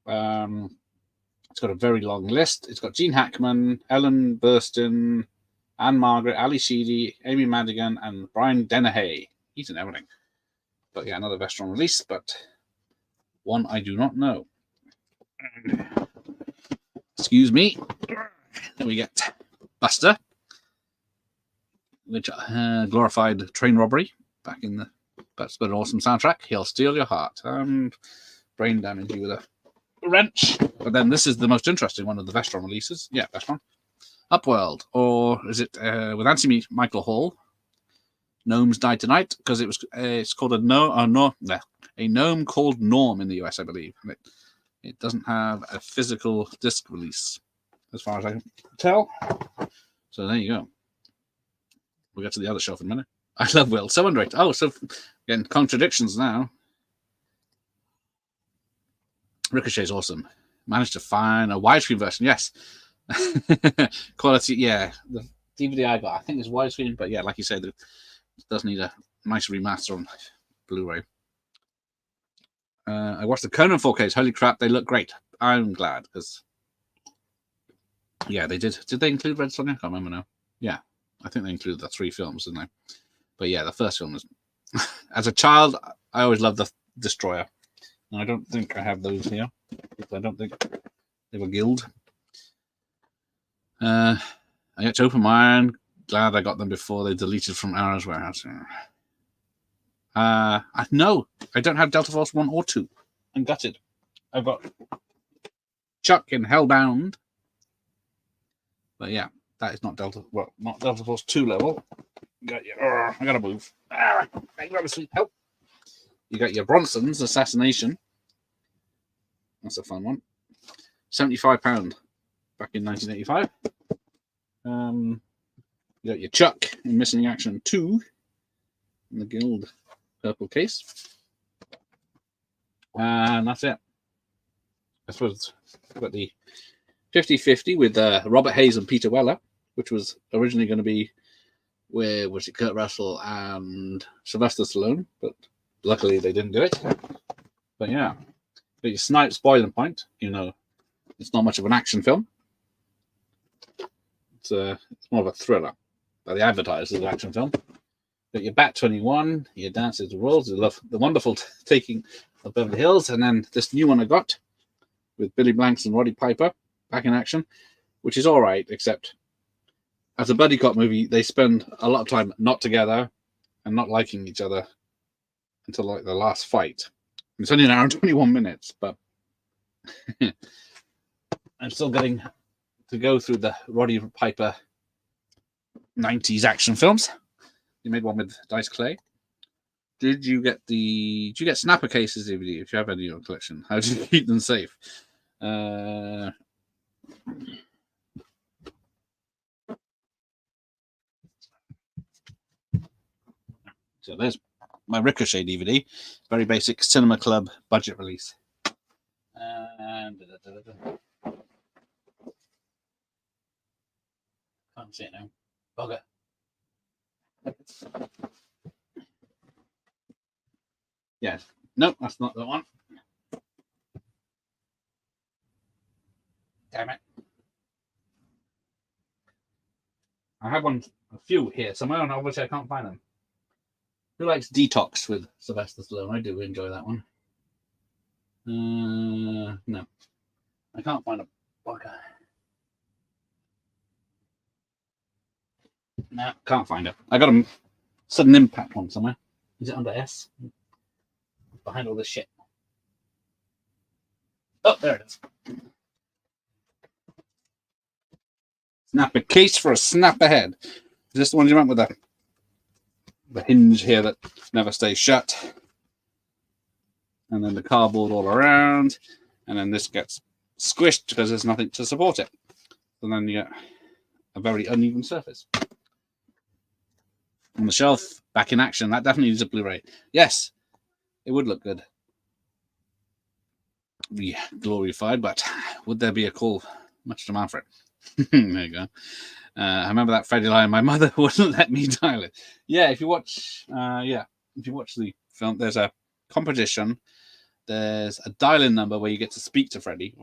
Speaker 1: It's got a very long list. It's got Gene Hackman, Ellen Burstyn, Anne Margaret, Ali Sheedy, Amy Madigan, and Brian Dennehy. He's in everything. But yeah, another Vestron release, but one I do not know. Excuse me. Then we get Buster, which glorified train robbery back in the... That's an awesome soundtrack. He'll Steal Your Heart. Brain damage you with a wrench. But then this is the most interesting one of the Vestron releases. Yeah, Vestron. Upworld, or is it with Anthony Michael Hall? Gnomes Die Tonight, because it's called a gnome called Norm in the US, I believe. And it doesn't have a physical disc release, as far as I can tell. So there you go. We'll get to the other shelf in a minute. I love Will. So underrated. Oh, so again, contradictions now. Ricochet's awesome. Managed to find a widescreen version. Yes. Quality, yeah. The DVD I got, I think, is widescreen, but yeah, like you said, it does need a nice remaster on Blu-ray. I watched the Conan 4Ks. Holy crap, they look great. I'm glad because, yeah, they did. Did they include Red Sonja? I can't remember now. Yeah, I think they included the 3 films, didn't they? But yeah, the first film was. As a child, I always loved the Destroyer. And I don't think I have those here. I don't think they were Guild. I got to open mine. Glad I got them before they deleted from Arrow's warehouse. No, I don't have Delta Force 1 or 2. I'm gutted. I've got Chuck in Hellbound. But yeah, that is not Delta. Well, not Delta Force 2 level. You got your. I gotta move. I gotta sweet help. You got your Bronson's Assassination. That's a fun one. £75 back in 1985. You got your Chuck in Missing Action 2 in the Guild purple case. And that's it. I suppose I've got the 50-50 with Robert Hayes and Peter Weller, which was originally going to be where was it Kurt Russell and Sylvester Stallone, but luckily they didn't do it. But yeah, but your Snipes Boiling Point, you know, it's not much of an action film. It's more of a thriller. But they advertise as an action film. But your Bat 21, your Dances with Wolves, the wonderful Taking of Beverly Hills, and then this new one I got with Billy Blanks and Roddy Piper back in action, which is all right, except as a buddy cop movie, they spend a lot of time not together and not liking each other until like the last fight. It's only an hour and 21 minutes, but I'm still getting to go through the Roddy Piper 90s action films. You made one with Dice Clay. Did you get Snapper cases DVD if you have any in your collection? How do you keep them safe? So there's my Ricochet DVD, very basic Cinema Club budget release. And can't see it now. Bugger. Yes. Nope, that's not the one. Damn it. I have a few here somewhere, and obviously I can't find them. Who likes Detox with Sylvester Stallone? I do enjoy that one. No. I can't find a bugger. No, can't find it. I got a Sudden Impact one somewhere. Is it under S? Behind all this shit. Oh, there it is. Snap a case for a snap ahead. Is this the one you went with the hinge here that never stays shut? And then the cardboard all around. And then this gets squished because there's nothing to support it. And then you get a very uneven surface. On the shelf, back in action. That definitely needs a Blu-ray. Yes, it would look good. Be glorified, but would there be a call? Much demand for it. There you go. I remember that Freddie line. My mother wouldn't let me dial it. Yeah, if you watch, if you watch the film, there's a competition. There's a dial-in number where you get to speak to Freddie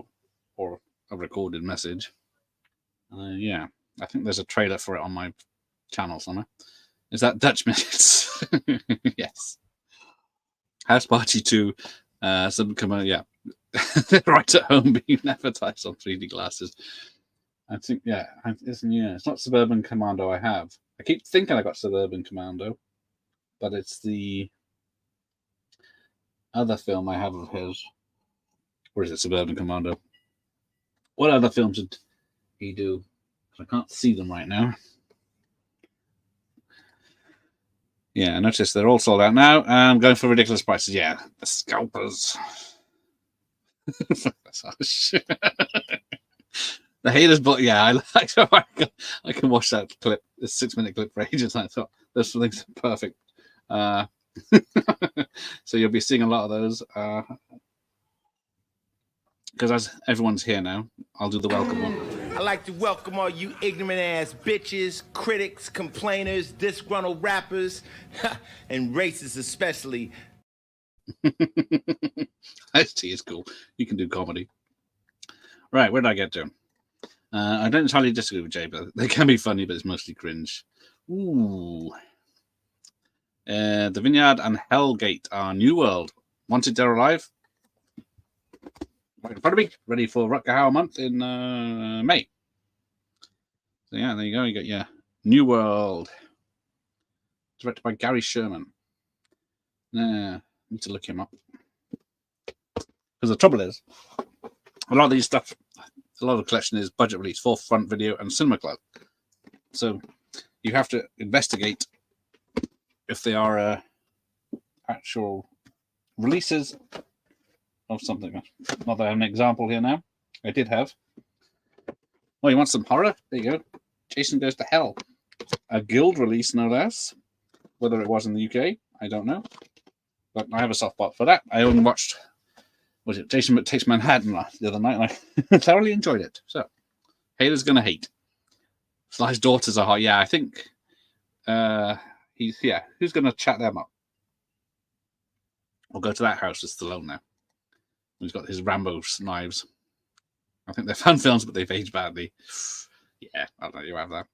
Speaker 1: or a recorded message. Yeah, I think there's a trailer for it on my channel somewhere. Is that Dutch Minutes? Yes. House Party 2. Some yeah. Right at home being advertised on 3D glasses. I think, yeah, it's not Suburban Commando I have. I keep thinking I got Suburban Commando, but it's the other film I have of his. Or is it Suburban Commando? What other films did he do? I can't see them right now. Yeah, I noticed they're all sold out now. I'm going for ridiculous prices. Yeah, the scalpers. The haters, but yeah, I like. I can watch that clip, this 6-minute clip for ages. I thought those things are perfect. So you'll be seeing a lot of those. Because as everyone's here now, I'll do the welcome one.
Speaker 8: I'd like to welcome all you ignorant ass bitches, critics, complainers, disgruntled rappers, and racists especially.
Speaker 1: Ice-T is cool. You can do comedy. Right, where did I get to? I don't entirely disagree with Jay, but they can be funny, but it's mostly cringe. Ooh. The Vineyard and Hellgate are New World. Wanted Dead or Alive? Right in front of me. Ready for Rutger Hauer month in May. So yeah, there you go. You got your New World. Directed by Gary Sherman. Need to look him up. Because the trouble is, a lot of these stuff, a lot of the collection is budget release for Front Video and Cinema Club. So you have to investigate if they are actual releases of something. Not that I have an example here now. I did have. Oh, you want some horror? There you go. Jason Goes to Hell. A guild release, no less. Whether it was in the UK, I don't know. But I have a soft spot for that. I only watched, was it Jason Takes Manhattan the other night, and I thoroughly enjoyed it. So, haters gonna hate. Sly's daughters are hot. Yeah, I think who's gonna chat them up? We'll go to that house with Stallone now. He's got his Rambo knives. I think they're fun films, but they've aged badly. Yeah, I'll let you have that.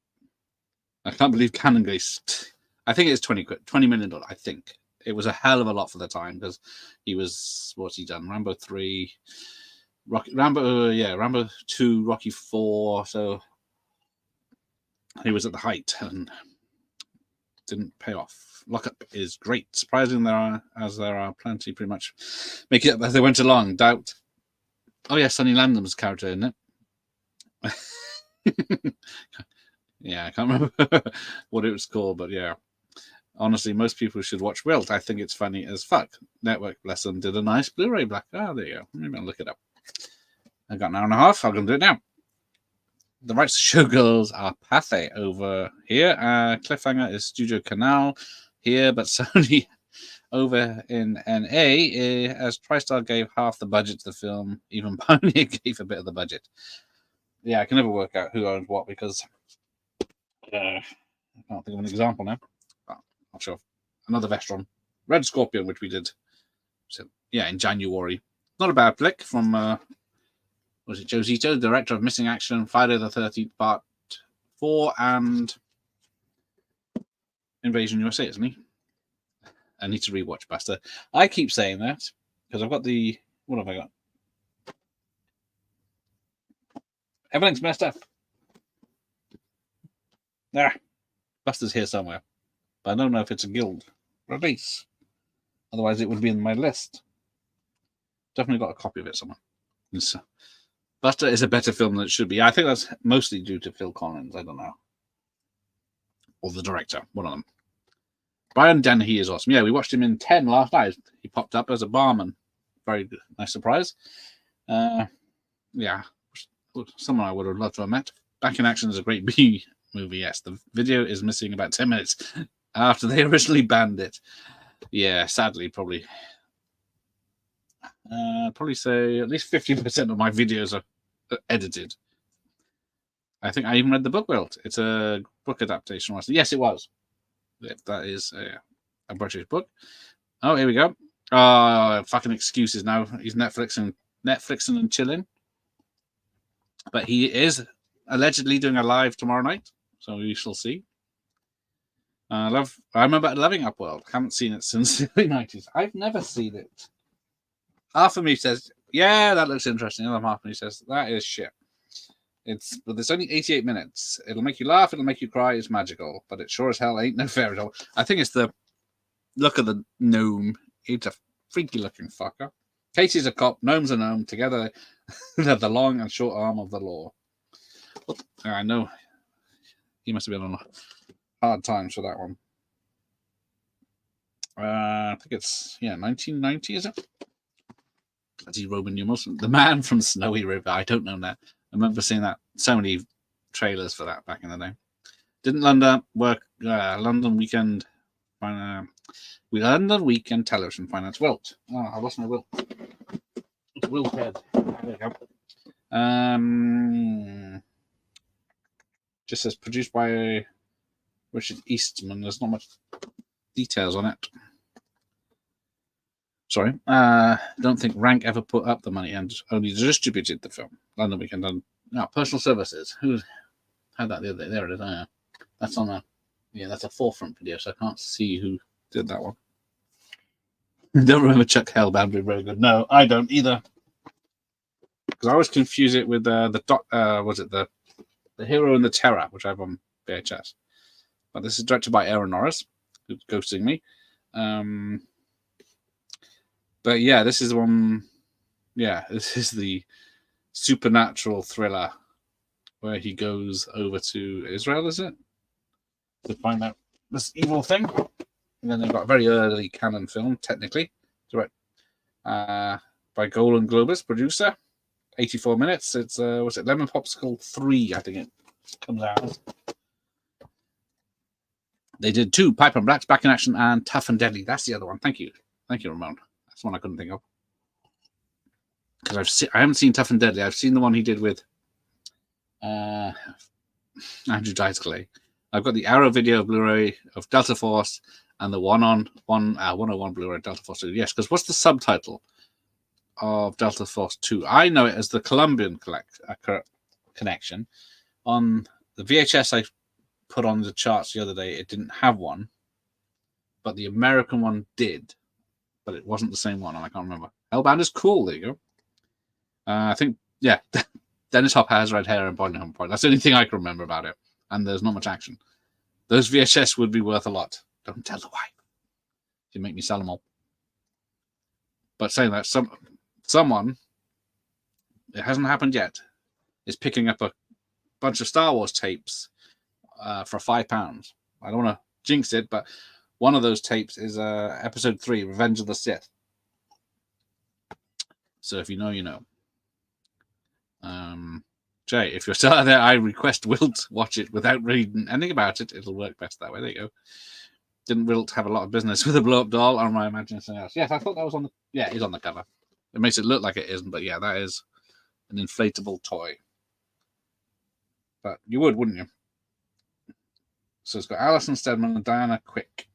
Speaker 1: I can't believe Cannon Geist. I think it's $20 million. I think it was a hell of a lot for the time because he was, what's he done? Rambo 3, Rambo 2, Rocky 4. So he was at the height and didn't pay off. Lockup is great. Surprising there are plenty pretty much make it up as they went along. Doubt. Oh yeah, Sonny Landham's character, isn't it? Yeah, I can't remember what it was called, but yeah. Honestly, most people should watch Wilt. I think it's funny as fuck. Network, bless them, did a nice Blu-ray black. Oh, there you go. Maybe I'll look it up. I've got an hour and a half. I'm going to do it now. The rights to Showgirls are Pathé over here. Cliffhanger is Studio Canal here, but Sony over in NA, as TriStar gave half the budget to the film, even Pioneer gave a bit of the budget. Yeah, I can never work out who owns what because I can't think of an example now. I'll show another Vestron. Red Scorpion, which we did in January. Not a bad flick from was it Joe Zito, director of Missing Action, Friday the 13th Part 4 and Invasion USA, isn't he? I need to rewatch Buster. I keep saying that because I've got the, what have I got? Everything's messed up. Buster's here somewhere. But I don't know if it's a guild release. Otherwise, it would be in my list. Definitely got a copy of it somewhere. Buster is a better film than it should be. I think that's mostly due to Phil Collins. I don't know. Or the director. One of them. Brian Dennehy is awesome. Yeah, we watched him in 10 last night. He popped up as a barman. Very good. Nice surprise. Yeah. Someone I would have loved to have met. Back in Action is a great B movie, yes. The video is missing about 10 minutes after they originally banned it. Yeah, sadly, probably say at least 50% of my videos are edited. I think I even read the book, Wilt. It's a book adaptation. Yes, it was. That is a British book. Oh, here we go. Fucking excuses now. He's Netflixing and chilling. But he is allegedly doing a live tomorrow night, so we shall see. I remember loving Upworld. Haven't seen it since the early 90s. I've never seen it. Half of me says, yeah, that looks interesting. The other half of me says, that is shit. But it's only 88 minutes. It'll make you laugh, it'll make you cry, it's magical. But it sure as hell ain't no fairy tale. I think it's the look of the gnome. It's a freaky looking fucker. Casey's a cop, gnome's a gnome. Together, they're the long and short arm of the law. I know. He must have been on hard times for that one. I think it's 1990, is it? Bloody Roman numerals. The Man from Snowy River. I don't know that. I remember seeing that so many trailers for that back in the day. Didn't London work? London Weekend. London Weekend Television Finance. Wilt. Oh, I lost my Wilt. It's Wilt head. There we go. Just says produced by Richard Eastman. There's not much details on it. Sorry. Don't think Rank ever put up the money and only distributed the film. London Weekend done. Personal Services. Who had that the other day? There it is. That's on that's a Forefront video, so I can't see who did that one. Don't remember Chuck Hellbound with Rogan. No, I don't either. Because I always confuse it with the Hero and the Terror, which I have on VHS. But this is directed by Aaron Norris, who's ghosting me. But yeah, this is the one Yeah, this is the supernatural thriller where he goes over to Israel, is it? To find out this evil thing. And then they've got a very early canon film, technically, direct by Golan Globus, producer. 84 minutes. It's what's it? Lemon Popsicle 3, I think it comes out as. They did 2, Piper and Black's Back in Action and Tough and Deadly. That's the other one. Thank you, Ramon. That's the one I couldn't think of. Because I haven't seen Tough and Deadly. I've seen the one he did with Andrew Dice Clay. I've got the Arrow video Blu-ray of Delta Force and the 101 Blu-ray Delta Force 2. Yes, because what's the subtitle of Delta Force 2? I know it as the Colombian connection. On the VHS I put on the charts the other day, it didn't have one, but the American one did, but it wasn't the same one, and I can't remember. Hellbound is cool. There you go. I think, yeah, Dennis Hopper has red hair and boiling home point. That's the only thing I can remember about it, and there's not much action. Those VHS would be worth a lot. Don't tell the wife. You make me sell them all. But saying that, someone, it hasn't happened yet, is picking up a bunch of Star Wars tapes for £5. I don't want to jinx it, but one of those tapes is episode 3, Revenge of the Sith. So if you know, you know. Jay, if you're still out there, I request Wilt watch it without reading anything about it. It'll work best that way. There you go. Didn't Wilt have a lot of business with a blow-up doll, or am I imagining something else? Yes, I thought that was on the... Yeah, it is on the cover. It makes it look like it isn't, but yeah, that is an inflatable toy. But you would, wouldn't you? So it's got Alison Steadman and Diana Quick.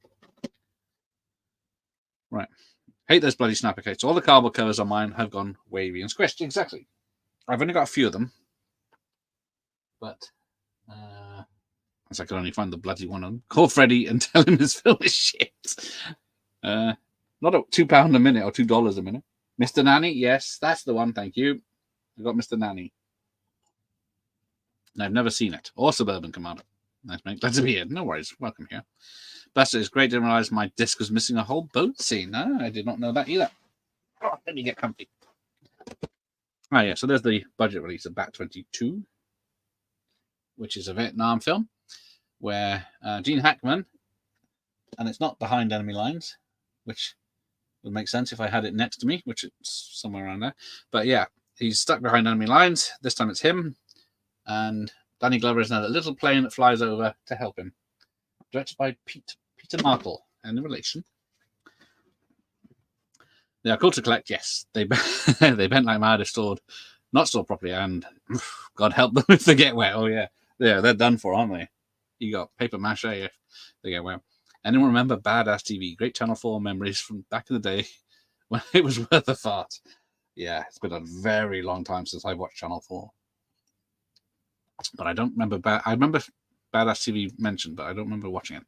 Speaker 1: Right. Hate those bloody snapper cakes. All the cardboard covers on mine have gone wavy and squished. Exactly. I've only got a few of them. But as I can only find the bloody one of them. Call Freddie and tell him his film is shit. Not at £2 a minute or $2 a minute. Mr. Nanny, yes, that's the one. Thank you. I got Mr. Nanny. And I've never seen it. Or Suburban Commander. Nice, mate. Glad to be here. No worries. Welcome here. Buster, it's great to realize my disc was missing a whole boat scene. No, I did not know that either. Oh, let me get comfy. Oh, yeah. So there's the budget release of Bat 22, which is a Vietnam film where Gene Hackman, and it's not Behind Enemy Lines, which would make sense if I had it next to me, which it's somewhere around there. But yeah, he's stuck behind enemy lines. This time it's him. And Danny Glover is in a little plane that flies over to help him. Directed by Peter Markle, and in relation. They are cool to collect, yes. They bent like mad if not stored properly, and God help them if they get wet. Oh yeah, they're done for, aren't they? You got paper mache if they get wet. Anyone remember Badass TV? Great Channel 4 memories from back in the day when it was worth a fart. Yeah, it's been a very long time since I watched Channel 4. But I don't remember. I remember Badass TV mentioned, but I don't remember watching it.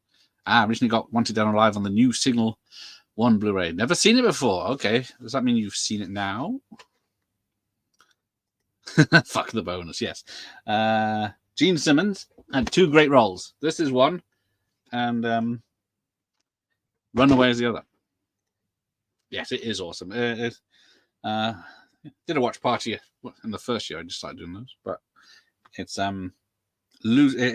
Speaker 1: I recently got Wanted Down Alive on the new single 1 Blu-ray. Never seen it before. Okay, does that mean you've seen it now? Fuck the bonus, yes. Gene Simmons had 2 great roles. This is one, and Runaway is the other. Yes, it is awesome. Did a watch party in the first year. I just started doing those, but it's it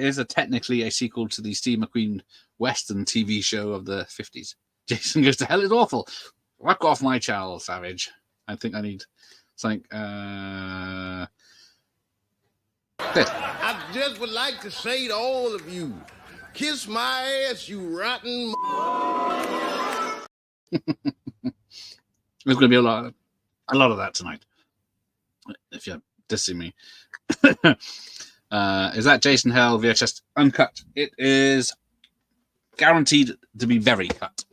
Speaker 1: is technically a sequel to the Steve McQueen Western TV show of the 50s. Jason goes to hell is awful. Whack off my channel, Savage. I think I need something.
Speaker 7: I just would like to say to all of you, kiss my ass, you rotten.
Speaker 1: There's going to be a lot of that tonight. If you're dissing me. Is that Jason Hell VHS uncut? It is guaranteed to be very cut.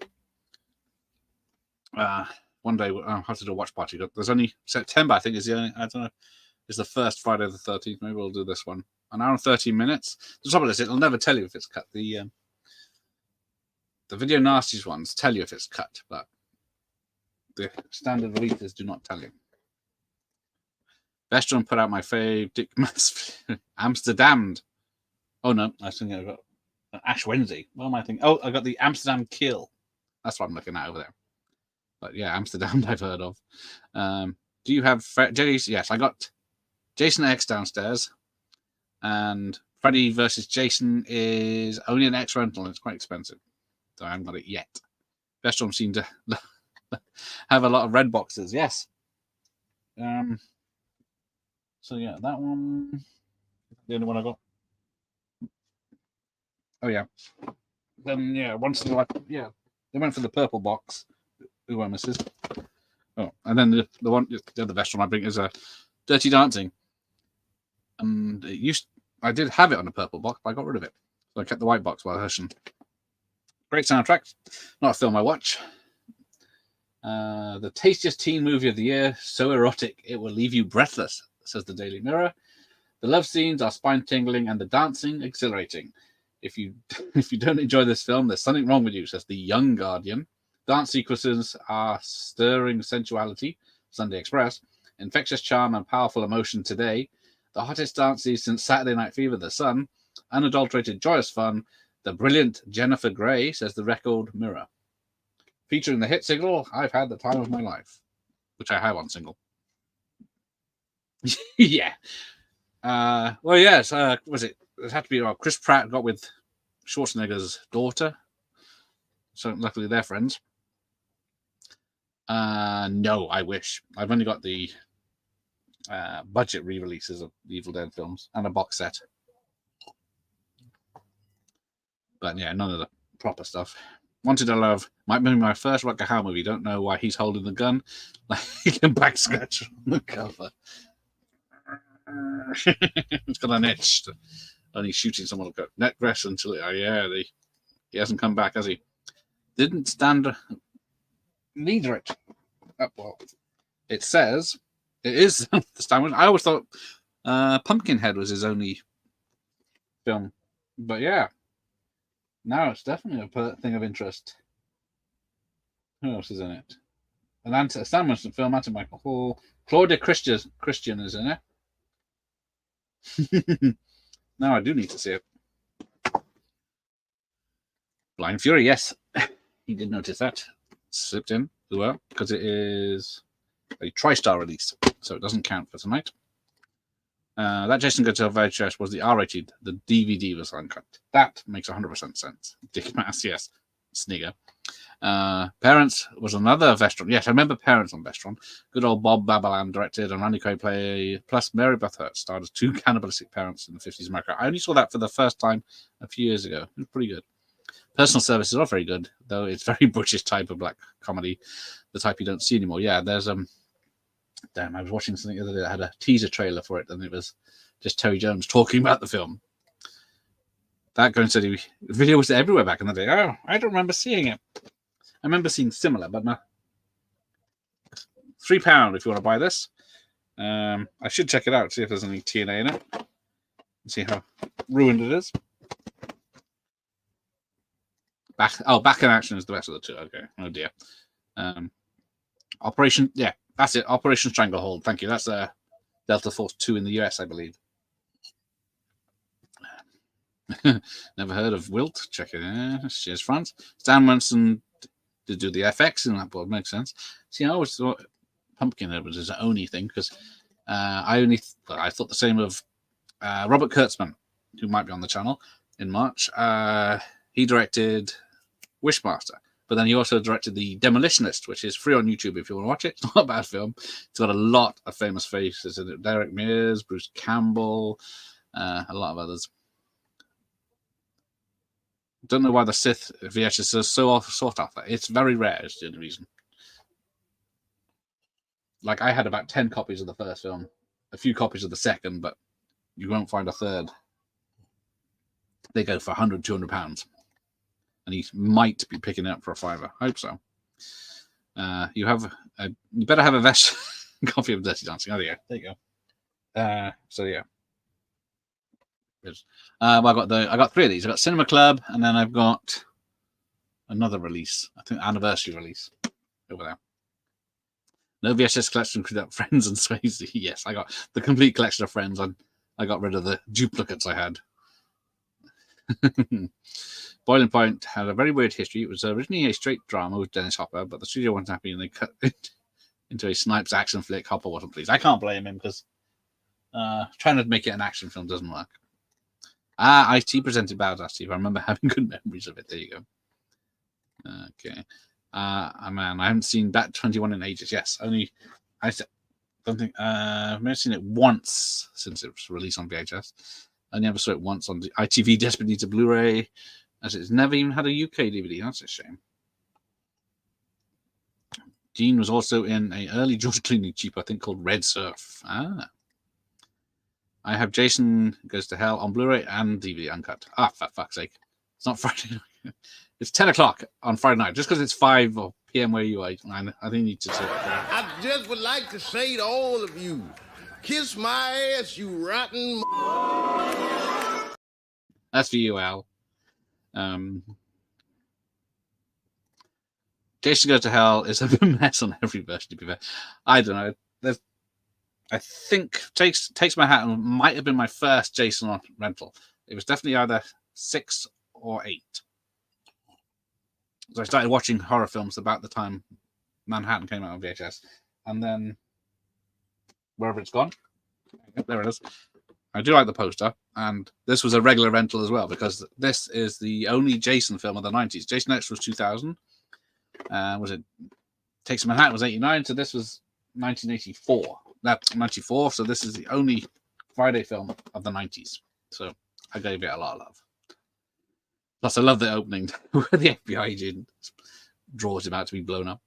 Speaker 1: One day I'll have to do a watch party. There's only September, I think, is the only, I don't know, is the first Friday the 13th. Maybe we'll do this one. An hour and 13 minutes. The trouble is, it'll never tell you if it's cut. The Video Nasties ones tell you if it's cut, but the standard releases do not tell you. Vestron put out my fave Dick Amsterdam. Oh no, I was thinking about Ash Wednesday. What am I thinking? Oh, I got the Amsterdam Kill. That's what I'm looking at over there. But yeah, Amsterdam I've heard of. Do you have Jason? Yes, I got Jason X downstairs, and Freddy versus Jason is only an X rental, and it's quite expensive, so I haven't got it yet. Vestron seem to have a lot of red boxes. Yes. So yeah, that one. The only one I got. Oh yeah. Then yeah, once in a while, yeah, they went for the purple box. Who I misses? Oh, and then the one, the other Vestron I bring is a Dirty Dancing, and I did have it on a purple box, but I got rid of it, so I kept the white box while Herschel. Great soundtrack. Not a film I watch. The tastiest teen movie of the year, so erotic it will leave you breathless, says the Daily Mirror. The love scenes are spine-tingling and the dancing exhilarating. If you don't enjoy this film, there's something wrong with you, says the Young Guardian. Dance sequences are stirring sensuality, Sunday Express. Infectious charm and powerful emotion today. The hottest dances since Saturday Night Fever, The Sun. Unadulterated joyous fun. The brilliant Jennifer Grey, says the Record Mirror. Featuring the hit single, I've Had the Time of My Life, which I have on single. Yeah. Well, yes. Was it? It had to be. Chris Pratt got with Schwarzenegger's daughter. So luckily they're friends. No, I wish. I've only got the budget re-releases of the Evil Dead films and a box set. But yeah, none of the proper stuff. Wanted to Love might be my first Roger Howe movie. Don't know why he's holding the gun like a back scratch on the cover. It's got an itch. Only shooting someone. Net rest until he hasn't come back, has he? Didn't stand neither it. Well, it says it is the stand. I always thought Pumpkinhead was his only film, but yeah, now it's definitely a thing of interest. Who else is in it? A Stan Winston film, Anti Michael Hall, Claudia Christian is in it. Now I do need to see it. Blind Fury, yes. He did notice that. Slipped in as well, because it is a TriStar release, so it doesn't count for tonight. That Jason Goes to VHS was the R-rated. The DVD was uncut. That makes 100% sense. Dick Mass, yes. Snigger. Parents was another Vestron. Yes, I remember Parents on Vestron. Good old Bob Balaban directed and Randy Quaid played, plus Mary Beth Hurt starred as two cannibalistic parents in the 50s America. I only saw that for the first time a few years ago. It was pretty good. Personal Service is not very good, though it's very British type of black comedy, the type you don't see anymore. Yeah, there's damn, I was watching something the other day that had a teaser trailer for it, and it was just Terry Jones talking about the film. That going steady video was everywhere back in the day. Oh, I don't remember seeing it. I remember seeing similar, but no. £3 if you want to buy this. I should check it out, see if there's any TNA in it, and see how ruined it is. Back in Action is the best of the two. Okay. Oh dear. Operation. Yeah, that's it. Operation Stranglehold. Thank you. That's Delta Force 2 in the US, I believe. Never heard of Wilt. Check it out. Cheers, France. Stan Winston did do the FX in that board. Makes sense. See, I always thought Pumpkinhead was his only thing because I thought the same of Robert Kurtzman, who might be on the channel in March. He directed Wishmaster, but then he also directed The Demolitionist, which is free on YouTube if you want to watch it. It's not a bad film. It's got a lot of famous faces in it. Derek Mears, Bruce Campbell, a lot of others. Don't know why the Sith VHS is so sought after. It's very rare, is the only reason. Like, I had about 10 copies of the first film, a few copies of the second, but you won't find a third. They go for £100, £200. And he might be picking it up for a £5. I hope so. You better have a copy of Dirty Dancing. Oh, yeah. There you go. So, yeah. Well, I got 3 of these. I got Cinema Club, and then I've got another release. I think anniversary release over there. No VHS collection could have Friends and Swayze. Yes, I got the complete collection of Friends, and I got rid of the duplicates I had. Boiling Point had a very weird history. It was originally a straight drama with Dennis Hopper, but the studio wasn't happy and they cut it into a Snipes action flick. Hopper wasn't pleased. I can't blame him because trying to make it an action film doesn't work. IT presented Badass Steve. I remember having good memories of it. There you go. Okay. Man, I haven't seen Bat 21 in ages. Yes, only I don't think I've only seen it once since it was released on VHS. I never saw it once on the ITV Desperate Needs a Blu-ray, as it's never even had a UK DVD. That's a shame. Dean was also in an early George Clooney cheap, I think, called Red Surf. I have Jason Goes to Hell on Blu-ray and DVD uncut. For fuck's sake. It's not Friday night. It's 10 o'clock on Friday night. Just because it's 5 p.m. where you are, I think you need to say that.
Speaker 7: I just would like to say to all of you, kiss my ass, you rotten...
Speaker 1: That's for you, Al. Jason Goes to Hell is a mess on every version, to be fair. I don't know. I think Takes My Hat might have been my first Jason rental. It was definitely either 6 or 8. So I started watching horror films about the time Manhattan came out on VHS. And then, wherever it's gone, there it is. I do like the poster. And this was a regular rental as well, because this is the only Jason film of the 90s. Jason X was 2000. Was it Takes Manhattan was 89, so this was 1984. That's 94, so this is the only Friday film of the 90s. So I gave it a lot of love. Plus, I love the opening where the FBI agent draws him out to be blown up.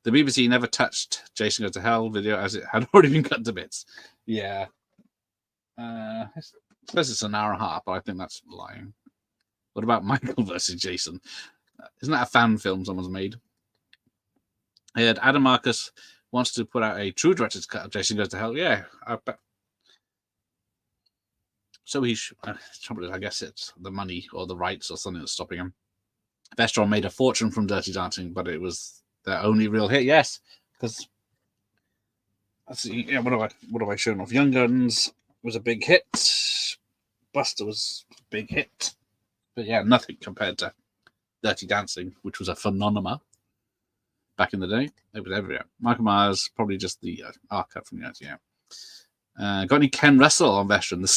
Speaker 1: The BBC never touched Jason Goes to Hell video as it had already been cut to bits. Yeah. I suppose it's an hour and a half, but I think that's lying. What about Michael versus Jason? Isn't that a fan film someone's made? I heard Adam Marcus wants to put out a true director's cut of Jason Goes to Hell. Yeah, I bet. So I guess it's the money or the rights or something that's stopping him. Vestron made a fortune from Dirty Dancing, but it was their only real hit. Yes, because what have I shown off? Young Guns was a big hit. Buster was a big hit, but yeah, nothing compared to Dirty Dancing, which was a phenomenon back in the day. It was everywhere. Michael Myers, probably just the archive from the end, yeah. Got any Ken Russell on Vestron? The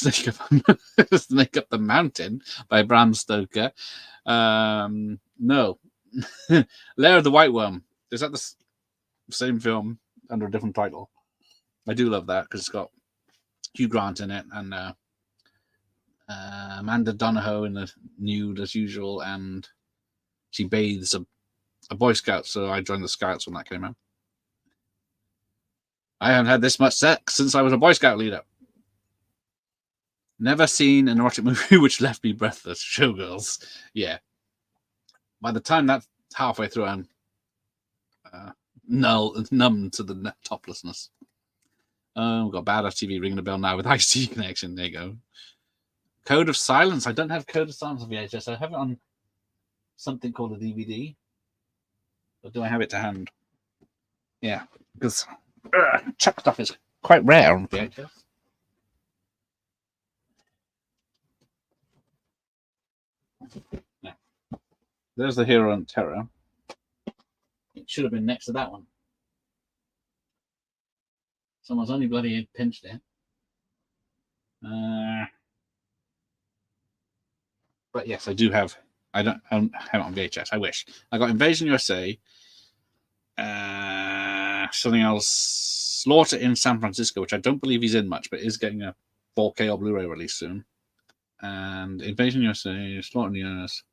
Speaker 1: Snake Up the Mountain by Bram Stoker. No. Lair of the White Worm. Is that the same film under a different title? I do love that because it's got Hugh Grant in it and Amanda Donahoe in the nude as usual, and she bathes a Boy Scout, so I joined the Scouts when that came out. I haven't had this much sex since I was a Boy Scout leader. Never seen an erotic movie which left me breathless. Showgirls. Yeah. By the time that's halfway through, I'm numb to the toplessness. We've got Badass TV ringing the bell now with IC connection. There you go. Code of Silence. I don't have Code of Silence on VHS. I have it on something called a DVD. But do I have it to hand? Yeah, because Chuck stuff is quite rare on VHS. Yeah. There's the Hero and Terror. It should have been next to that one. Someone's only bloody pinched it. But yes, I do have. I don't have it on VHS. I wish. I got Invasion USA. Something else. Slaughter in San Francisco, which I don't believe he's in much, but is getting a 4K or Blu-ray release soon. And Invasion USA, Slaughter in the Universe.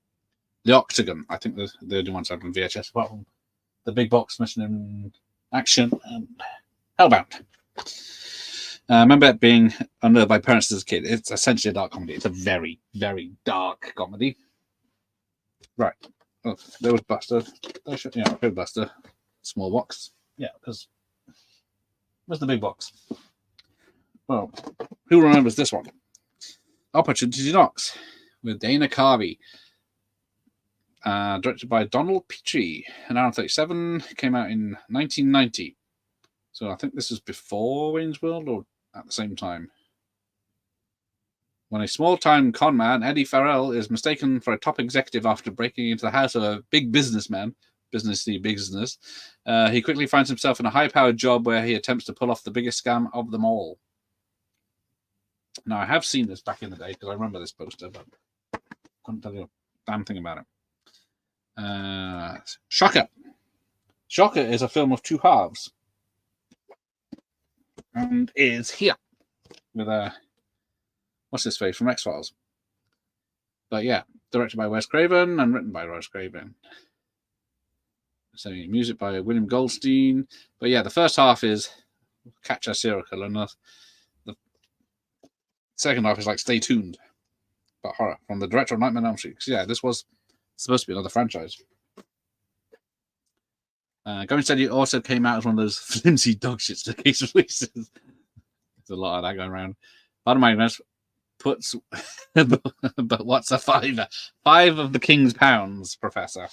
Speaker 1: The Octagon. I think they're the only ones I've on VHS, apart from the big box Mission in Action and Hellbound. I remember it being unnerved by parents as a kid. It's essentially a dark comedy. It's a very, very dark comedy. Right. Oh, there was Buster. Yeah, Buster. Small box. Yeah, because where's the big box? Well, who remembers this one? Opportunity Knocks with Dana Carvey. Directed by Donald Petrie. An hour and 37. Came out in 1990. So I think this was before Wayne's World or at the same time. When a small-time con man, Eddie Farrell, is mistaken for a top executive after breaking into the house of a big businessman, businessy business. He quickly finds himself in a high-powered job where he attempts to pull off the biggest scam of them all. Now, I have seen this back in the day because I remember this poster, but I couldn't tell you a damn thing about it. Shocker. Shocker is a film of two halves and is here with what's his face from X-Files. But yeah, directed by Wes Craven and written by Wes Craven. So music by William Goldstein. But yeah, the first half is Catch a Serial Killer, and the second half is like Stay Tuned about horror from the director of Nightmare on Elm Street. So yeah, this was supposed to be another franchise. Going Steady also came out as one of those flimsy dog shit staircase releases. There's a lot of that going around. Pardon my ignorance, puts, but what's a fiver? 5 of the King's Pounds, Professor,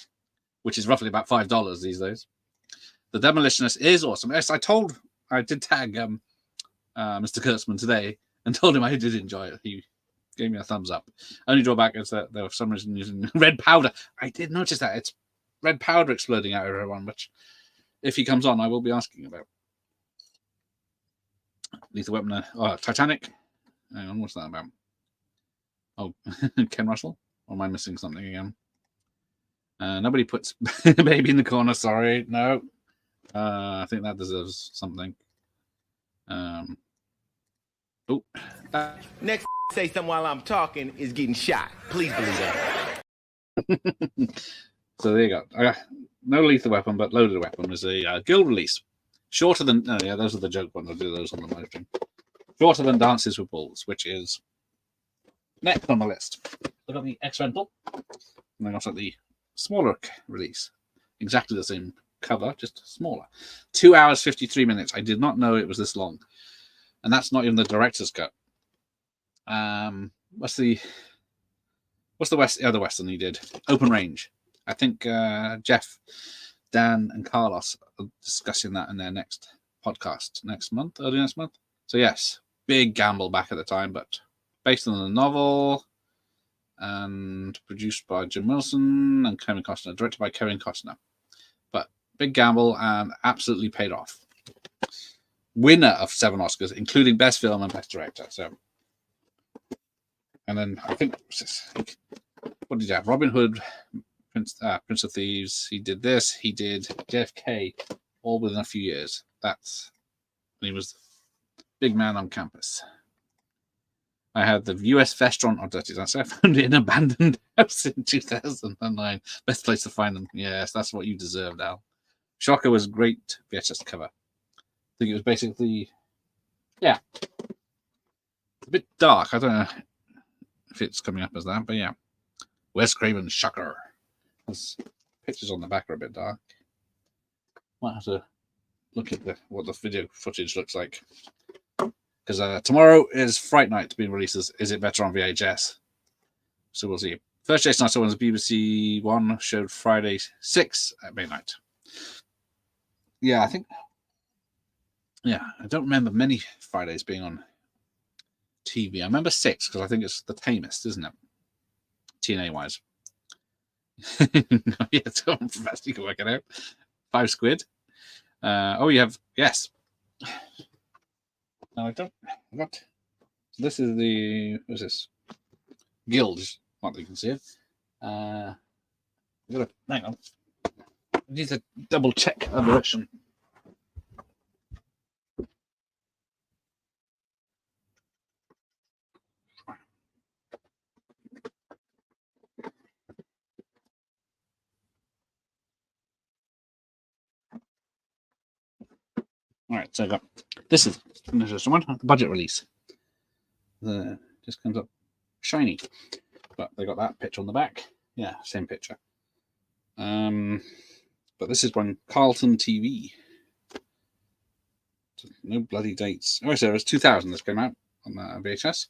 Speaker 1: which is roughly about $5 these days. The Demolitionist is awesome. Yes, I did tag Mr. Kurtzman today and told him I did enjoy it. He gave me a thumbs up. Only drawback is that there was some reason using red powder. I did notice that. It's red powder exploding out of everyone, which, if he comes on, I will be asking about. Lethal Weapon, Titanic. Hang on, what's that about? Oh, Ken Russell? Or am I missing something again? Nobody puts Baby in the Corner, sorry. No. I think that deserves something.
Speaker 8: Next say something while I'm talking is getting shot. Please believe that.
Speaker 1: So there you go. No Lethal Weapon, but Loaded Weapon is a guild release. Shorter than... No, yeah, those are the joke ones. I'll do those on the live stream. Shorter than Dances with Wolves, which is next on the list. Look at the X-Rental. And then also the smaller release. Exactly the same cover, just smaller. 2 hours, 53 minutes. I did not know it was this long. And that's not even the director's cut. What's the other Western he did? Open Range. I think Jeff, Dan, and Carlos are discussing that in their next podcast early next month. So yes, big gamble back at the time, but based on the novel and produced by Jim Wilson and Kevin Costner, directed by Kevin Costner. But big gamble and absolutely paid off. Winner of 7 Oscars, including Best Film and Best Director. So, and then I think, what did you have? Robin Hood, Prince of Thieves. He did this. He did JFK, all within a few years. That's when he was big man on campus. I had the US Vestron oddities. I found it in an abandoned house in 2009. Best place to find them. Yes, that's what you deserved, Al. Shocker was great VHS cover. I think it was basically, yeah, a bit dark. I don't know if it's coming up as that, but yeah. Wes Craven Shocker. There's pictures on the back are a bit dark. Might have to look at what the video footage looks like. Because tomorrow is Fright Night being released as Is It Better on VHS? So we'll see. First Jason I saw was BBC One, showed Friday 6 at midnight. Yeah, I think... Yeah, I don't remember many Fridays being on TV. I remember 6 because I think it's the tamest, isn't it? TNA-wise. Yeah, Professor, you can work it out. 5 squid. You have... Yes. No, I don't. What? This is the. What's this? Guild. What you can see it. Hang on. I need to double check the direction. All right, so I got this is one the budget release. Just comes up shiny, but they got that picture on the back. Yeah, same picture. But this is one Carlton TV. No bloody dates. Oh, so it was 2000. This came out on VHS.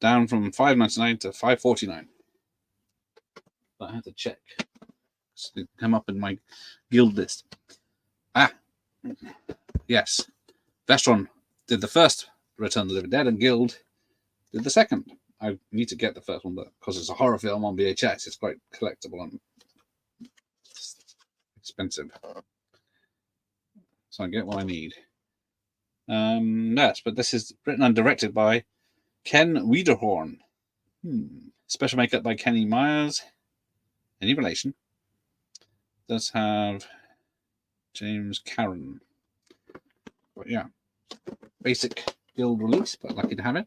Speaker 1: Down from $5.99 to $5.49. But I had to check. It come up in my guild list. Yes, Vestron did the first Return of the Living Dead, and Guild did the second. I need to get the first one, but because it's a horror film on VHS, it's quite collectible and expensive. So I get what I need. Yes, but this is written and directed by Ken Wiederhorn. Special makeup by Kenny Myers. Any relation? Does have James Caron. But yeah, basic guild release, but lucky to have it.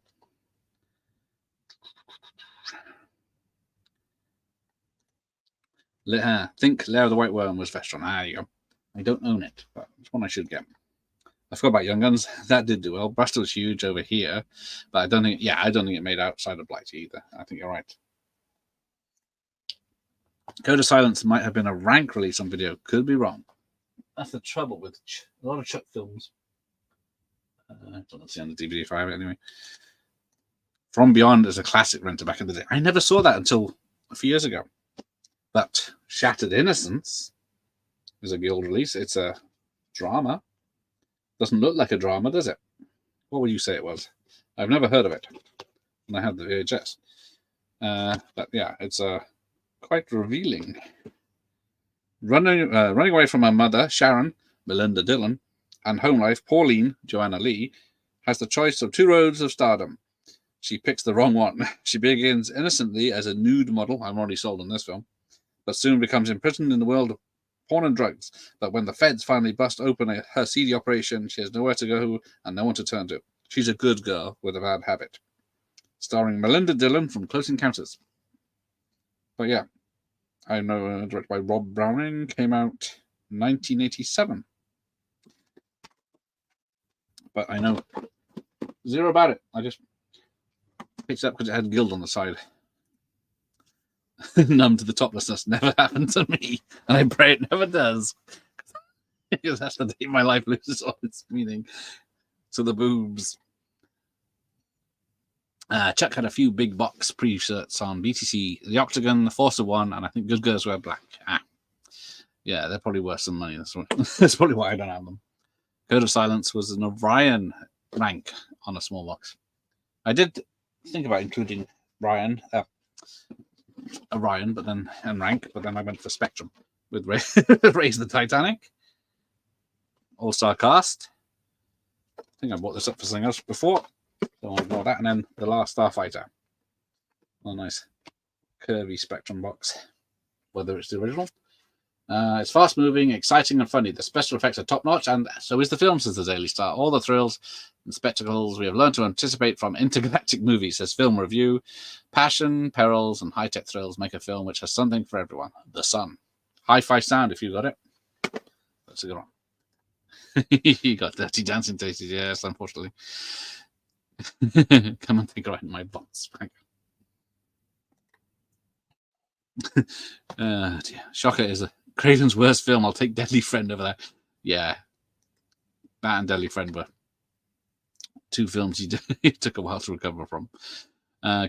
Speaker 1: Think Lair of the White Worm was Vestron. There you go. I don't own it, but it's one I should get. I forgot about Young Guns. That did do well. Bristol's huge over here, but I don't think it made outside of Blight either. I think you're right. Code of Silence might have been a rank release on video. Could be wrong. That's the trouble with a lot of Chuck films. I don't see on the DVD if I have it anyway. From Beyond is a classic renter back in the day. I never saw that until a few years ago. But Shattered Innocence is a guild release. It's a drama. Doesn't look like a drama, does it? What would you say it was? I've never heard of it. And I had the VHS. But yeah, it's quite revealing. Running away from her mother, Sharon, Melinda Dillon, and home life, Pauline, Joanna Lee, has the choice of two roads of stardom. She picks the wrong one. She begins innocently as a nude model. I'm already sold on this film. But soon becomes imprisoned in the world of porn and drugs. But when the feds finally bust open her seedy operation, she has nowhere to go and no one to turn to. She's a good girl with a bad habit. Starring Melinda Dillon from Close Encounters. But yeah, I know directed by Rob Browning, came out 1987. But I know zero about it. I just picked it up because it had Guild on the side. Numb to the toplessness never happened to me, and I pray it never does. Because that's the day my life loses all its meaning. To the boobs. Chuck had a few big box pre-shirts on BTC, The Octagon, The Force of One, and I think Good Girls Wear Black. Yeah, they're probably worth some money. That's probably why I don't have them. Code of Silence was an Orion rank on a small box. I did think about including Orion, but then and rank, but then I went for Spectrum with Raise the Titanic, All-Star Cast. I think I bought this up for something else before. Don't ignore that. And then The Last Starfighter. A nice curvy Spectrum box, whether it's the original. It's fast moving, exciting, and funny. The special effects are top notch, and so is the film, says the Daily Star. All the thrills and spectacles we have learned to anticipate from intergalactic movies, says Film Review. Passion, perils, and high tech thrills make a film which has something for everyone. The Sun. Hi fi sound if you got it. That's a good one. You got Dirty Dancing tasted, yes, unfortunately. Come and take right in my box. Dear. Shocker is Craven's worst film. I'll take Deadly Friend over that. Yeah. That and Deadly Friend were two films he took a while to recover from.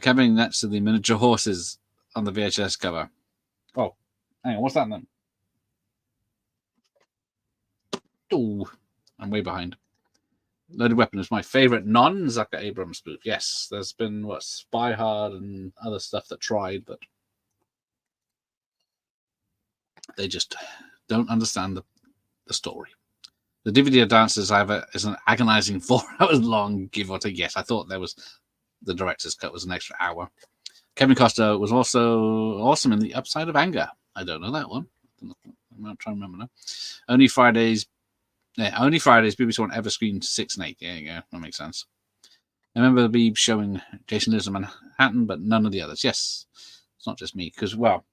Speaker 1: Coming next to the miniature horses on the VHS cover. Oh, hang on. What's that then? Oh, I'm way behind. Loaded Weapon is my favorite non-Zucker Abrams spoof. Yes, there's been, Spy Hard and other stuff that tried, but they just don't understand the story. The DVD of Dancers, however, is an agonizing 4 hours long, give or take. Yes, I thought the director's cut was an extra hour. Kevin Costner was also awesome in The Upside of Anger. I don't know that one. I'm not trying to remember now. Only Fridays, BBC One ever screened 6 and 8. There you go. That makes sense. I remember the Beeb showing Jason Lives in Manhattan, but none of the others. Yes, it's not just me, because, well,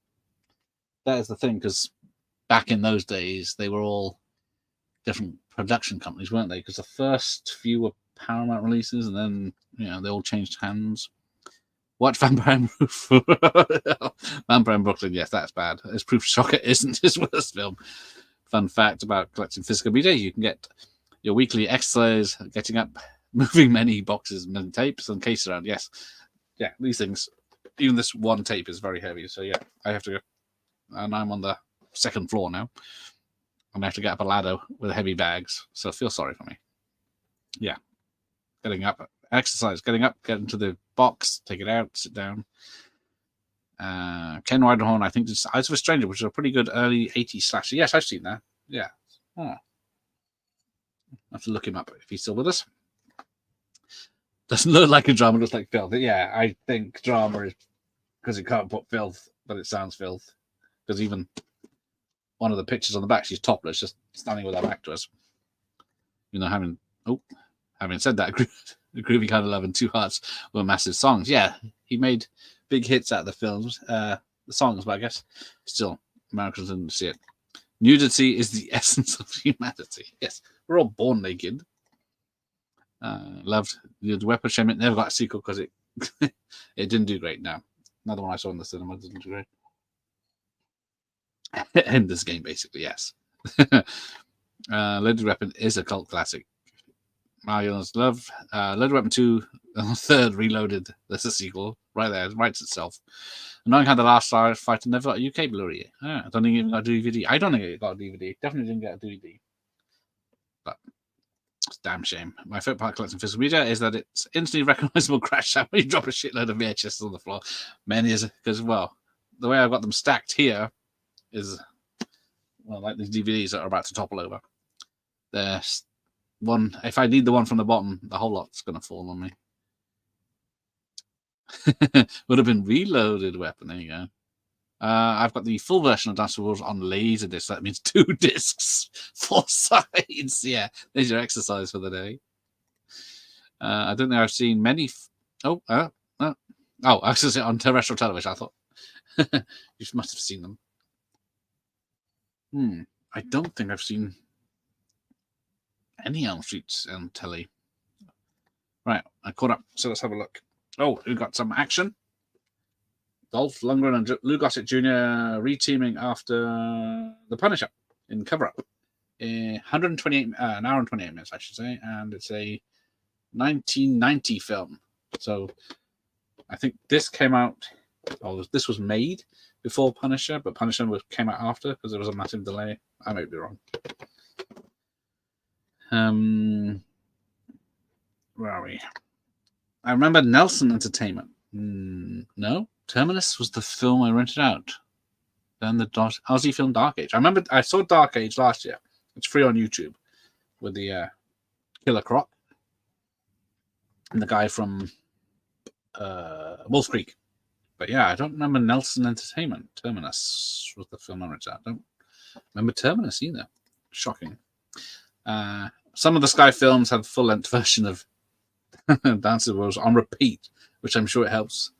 Speaker 1: that is the thing, because back in those days, they were all different production companies, weren't they? Because the first few were Paramount releases, and then, they all changed hands. Watch Vampire in Vampire in Brooklyn. Yes, that's bad. As proof Shocker isn't his worst film. Fun fact about collecting physical media: you can get your weekly exercise, getting up, moving many boxes, many tapes, and case around. Yes, yeah, these things. Even this one tape is very heavy, so yeah, I have to go. And I'm on the 2nd floor now, and I have to get up a ladder with heavy bags. So feel sorry for me. Yeah, getting up, exercise, getting up, get into the box, take it out, sit down. Ken Riderhorn, I think, it's Eyes of a Stranger, which is a pretty good early 80s slasher. Yes, I've seen that. Yeah. Oh. I have to look him up if he's still with us. Doesn't look like a drama, looks like filth. Yeah, I think drama is because it can't put filth, but it sounds filth. Because even one of the pictures on the back, she's topless, just standing with her back to us. You know, having said that, The Groovy Kind of Love and Two Hearts were massive songs. Yeah, he made big hits out of the films, the songs, but I guess still, Americans didn't see it. Nudity is the essence of humanity. Yes, we're all born naked. Loved the Weapon Shame. It never got a sequel because it it didn't do great. No, another one I saw in the cinema didn't do great. End this game, basically. Yes. Loaded Weapon is a cult classic. Mario's Love. Loaded Weapon 2, third Reloaded. That's a sequel. Right there. It writes itself. Knowing how the last fighter never got a UK Blu-ray. I don't think it even got a DVD. I don't think it got a DVD. Definitely didn't get a DVD. But it's a damn shame. My favorite part of collecting physical media is that it's instantly recognizable crash sound when you drop a shitload of VHS on the floor. Many is because, well, the way I've got them stacked here is, well, like these DVDs that are about to topple over. There's one. If I need the one from the bottom, the whole lot's going to fall on me. Would have been Reloaded Weapon. There you go. I've got the full version of Dance with Wolves on Laserdisc. That means 2 discs, 4 sides. Yeah, there's your exercise for the day. I don't think I've seen many. Oh, I was going to say on terrestrial television. I thought you must have seen them. I don't think I've seen any Elm Streets on telly. Right, I caught up. So let's have a look. Oh, we've got some action. Dolph Lundgren and Lou Gossett Jr. reteaming after The Punisher in Cover Up. An hour and 28 minutes, I should say. And it's a 1990 film. So I think this came out, this was made before Punisher, but Punisher came out after because there was a massive delay. I might be wrong. Where are we? I remember Nelson Entertainment. No, Terminus was the film I rented out. Then the Aussie film Dark Age. I remember I saw Dark Age last year. It's free on YouTube with the Killer Croc and the guy from Wolf Creek. But yeah, I don't remember Nelson Entertainment. Terminus was the film I rented out. I don't remember Terminus either. Shocking. Some of the Sky films have full-length version of Dances with Wolves on repeat, which I'm sure it helps.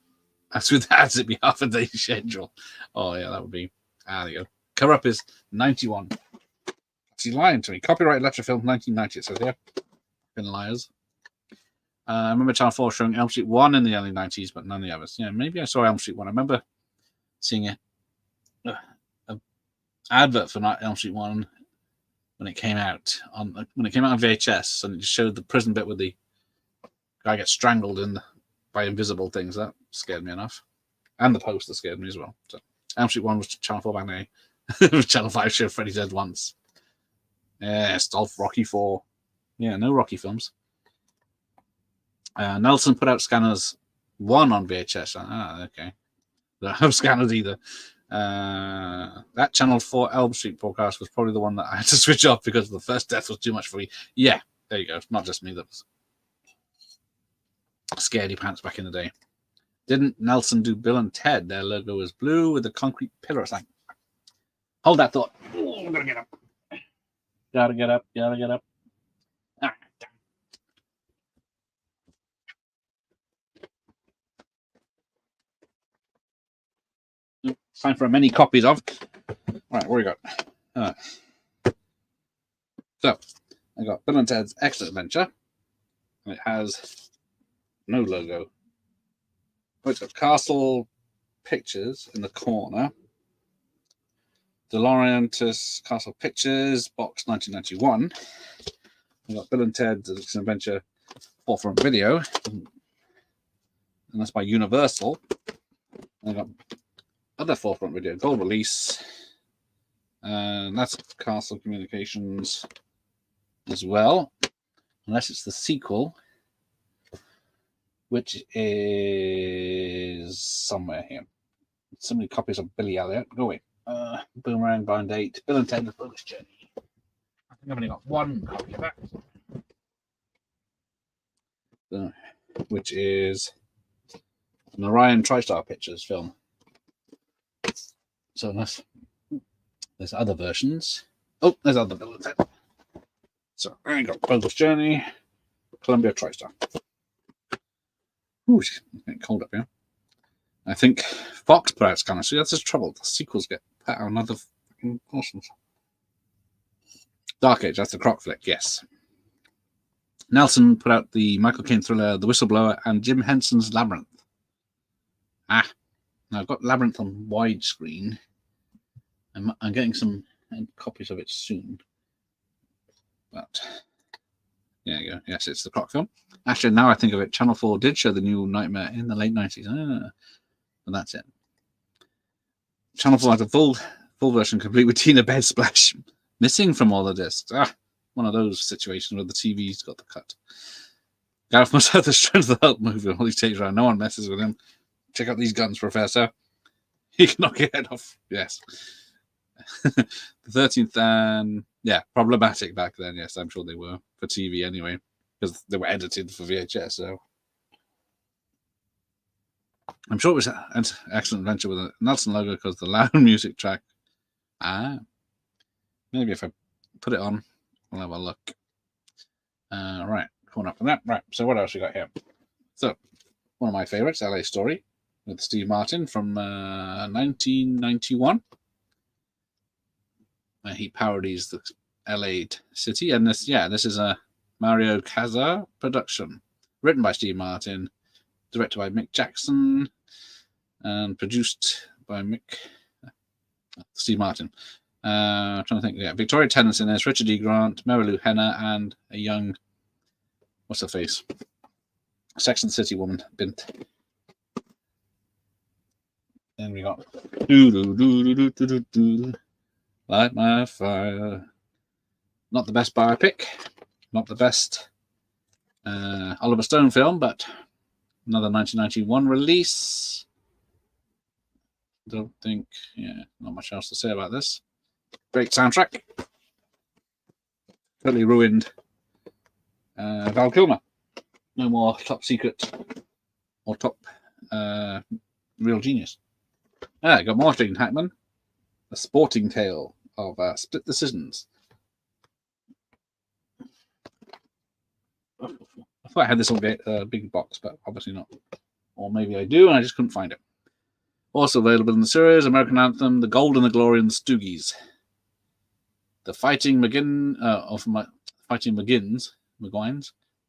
Speaker 1: As with ads, it'd be half a day schedule. Oh yeah, that would be. There you go. Cover Up is 91. She's lying to me. Copyright Electra film 1990. It says here. Been liars. I remember Channel 4 showing Elm Street 1 in the early 90s, but none of the others. Yeah, maybe I saw Elm Street 1. I remember seeing a advert for Elm Street 1 when it came out on VHS, and it just showed the prison bit with the guy gets strangled by invisible things. That scared me enough, and the poster scared me as well. So Elm Street 1 was Channel 4 back then. Channel 5 showed Freddy Dead Once. Yes, Dolph, Rocky 4. Yeah, no Rocky films. Nelson put out Scanners 1 on VHS. Okay. Don't have Scanners either. That Channel 4 Elm Street broadcast was probably the one that I had to switch off because the first death was too much for me. Yeah, there you go. Not just me that was scaredy pants back in the day. Didn't Nelson do Bill and Ted? Their logo was blue with a concrete pillar sign. Hold that thought. Ooh, I'm gonna get up. Gotta get up. Ah, time for many copies of. Right, what we got? So, I got Bill and Ted's Excellent Adventure. It has no logo. But it's got Castle Pictures in the corner. DeLaurentis Castle Pictures, box 1991. We've got Bill and Ted's Excellent Adventure, forefront video. And that's by Universal. I've got other forefront video, gold release. And that's Castle Communications as well. Unless it's the sequel, which is somewhere here. so many copies of Billy Elliot. Go away. Boomerang, Bound 8, Bill and Ted's Bogus Journey. I think I've only got one copy of that. Which is an Orion TriStar Pictures film. So there's other versions. Oh, there's other Bill and Ted. So I got Bogus Journey, Columbia TriStar. Ooh, it's getting cold up here. I think Fox put out Scanner. See, that's the trouble. The sequels get put out on other fucking portions. Dark Age, that's the Croc flick, yes. Nelson put out the Michael Caine thriller The Whistleblower and Jim Henson's Labyrinth. Now I've got Labyrinth on widescreen. I'm getting some copies of it soon. But there you go. Yes, it's the Croc film. Actually, now I think of it, Channel 4 did show the new Nightmare in the late 90s. And that's it. Channel 4 had a full version complete with Tina Bed splash missing from all the discs. One of those situations where the TV's got the cut. Gareth must have the strength of the Hulk movie while he takes around. No one messes with him. Check out these guns, Professor. He can knock your head off. Yes. The 13th, and yeah, problematic back then. Yes, I'm sure they were for TV anyway, because they were edited for VHS. So I'm sure it was an excellent adventure with a Nelson logo because the loud music track. Maybe if I put it on, we'll have a look. Right, going up from that. Right, so what else we got here? So, one of my favorites, LA Story, with Steve Martin from 1991. He parodies the LA city, and this is a Mario Casar production, written by Steve Martin, directed by Mick Jackson, and produced by Steve Martin. I'm trying to think. Yeah, Victoria Tennant's in this, Richard E. Grant, Mary Lou Henner, and a young, what's her face? Sex and the City woman, Bint. Then we got Light My Fire. Not the best biopic, not the best Oliver Stone film, but another 1991 release. Don't think, not much else to say about this. Great soundtrack. Totally ruined Val Kilmer. No more Top Secret or Top Real Genius. Got more Gene Hackman. A Sporting Tale of Split Decisions. I thought I had this on a big box, but obviously not. Or maybe I do, and I just couldn't find it. Also available in the series, American Anthem, The Gold and the Glory, and the Stoogies. The Fighting McGuines,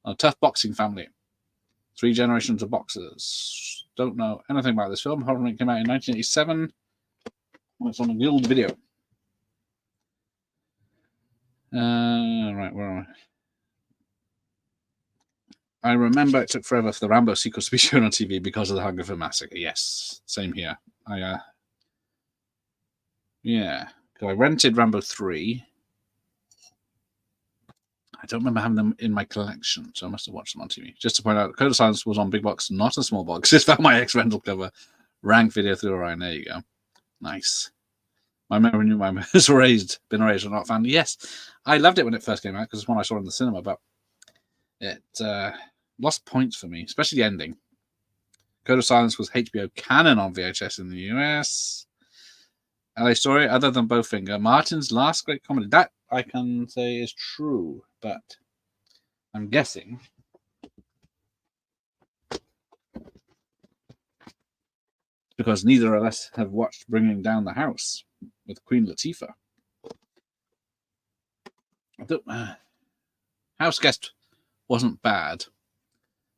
Speaker 1: a tough boxing family. 3 generations of boxers. Don't know anything about this film. Horror came out in 1987. It's on a Guild video. Right, where am I remember it took forever for the Rambo sequels to be shown on TV because of the Hunger for Massacre. Yes, same here. I rented Rambo 3. I don't remember having them in my collection, so I must have watched them on TV. Just to point out, Code of Silence was on big box, not a small box. Just found my ex-rental cover. Rank video through Orion. There you go. Nice. My memory knew my was been erased or not found. Yes, I loved it when it first came out because it's one I saw in the cinema, but it lost points for me, especially the ending. Code of Silence was HBO canon on VHS in the US. LA Story, other than Bowfinger, Martin's last great comedy. That I can say is true, but I'm guessing because neither of us have watched Bringing Down the House with Queen Latifah. House Guest wasn't bad.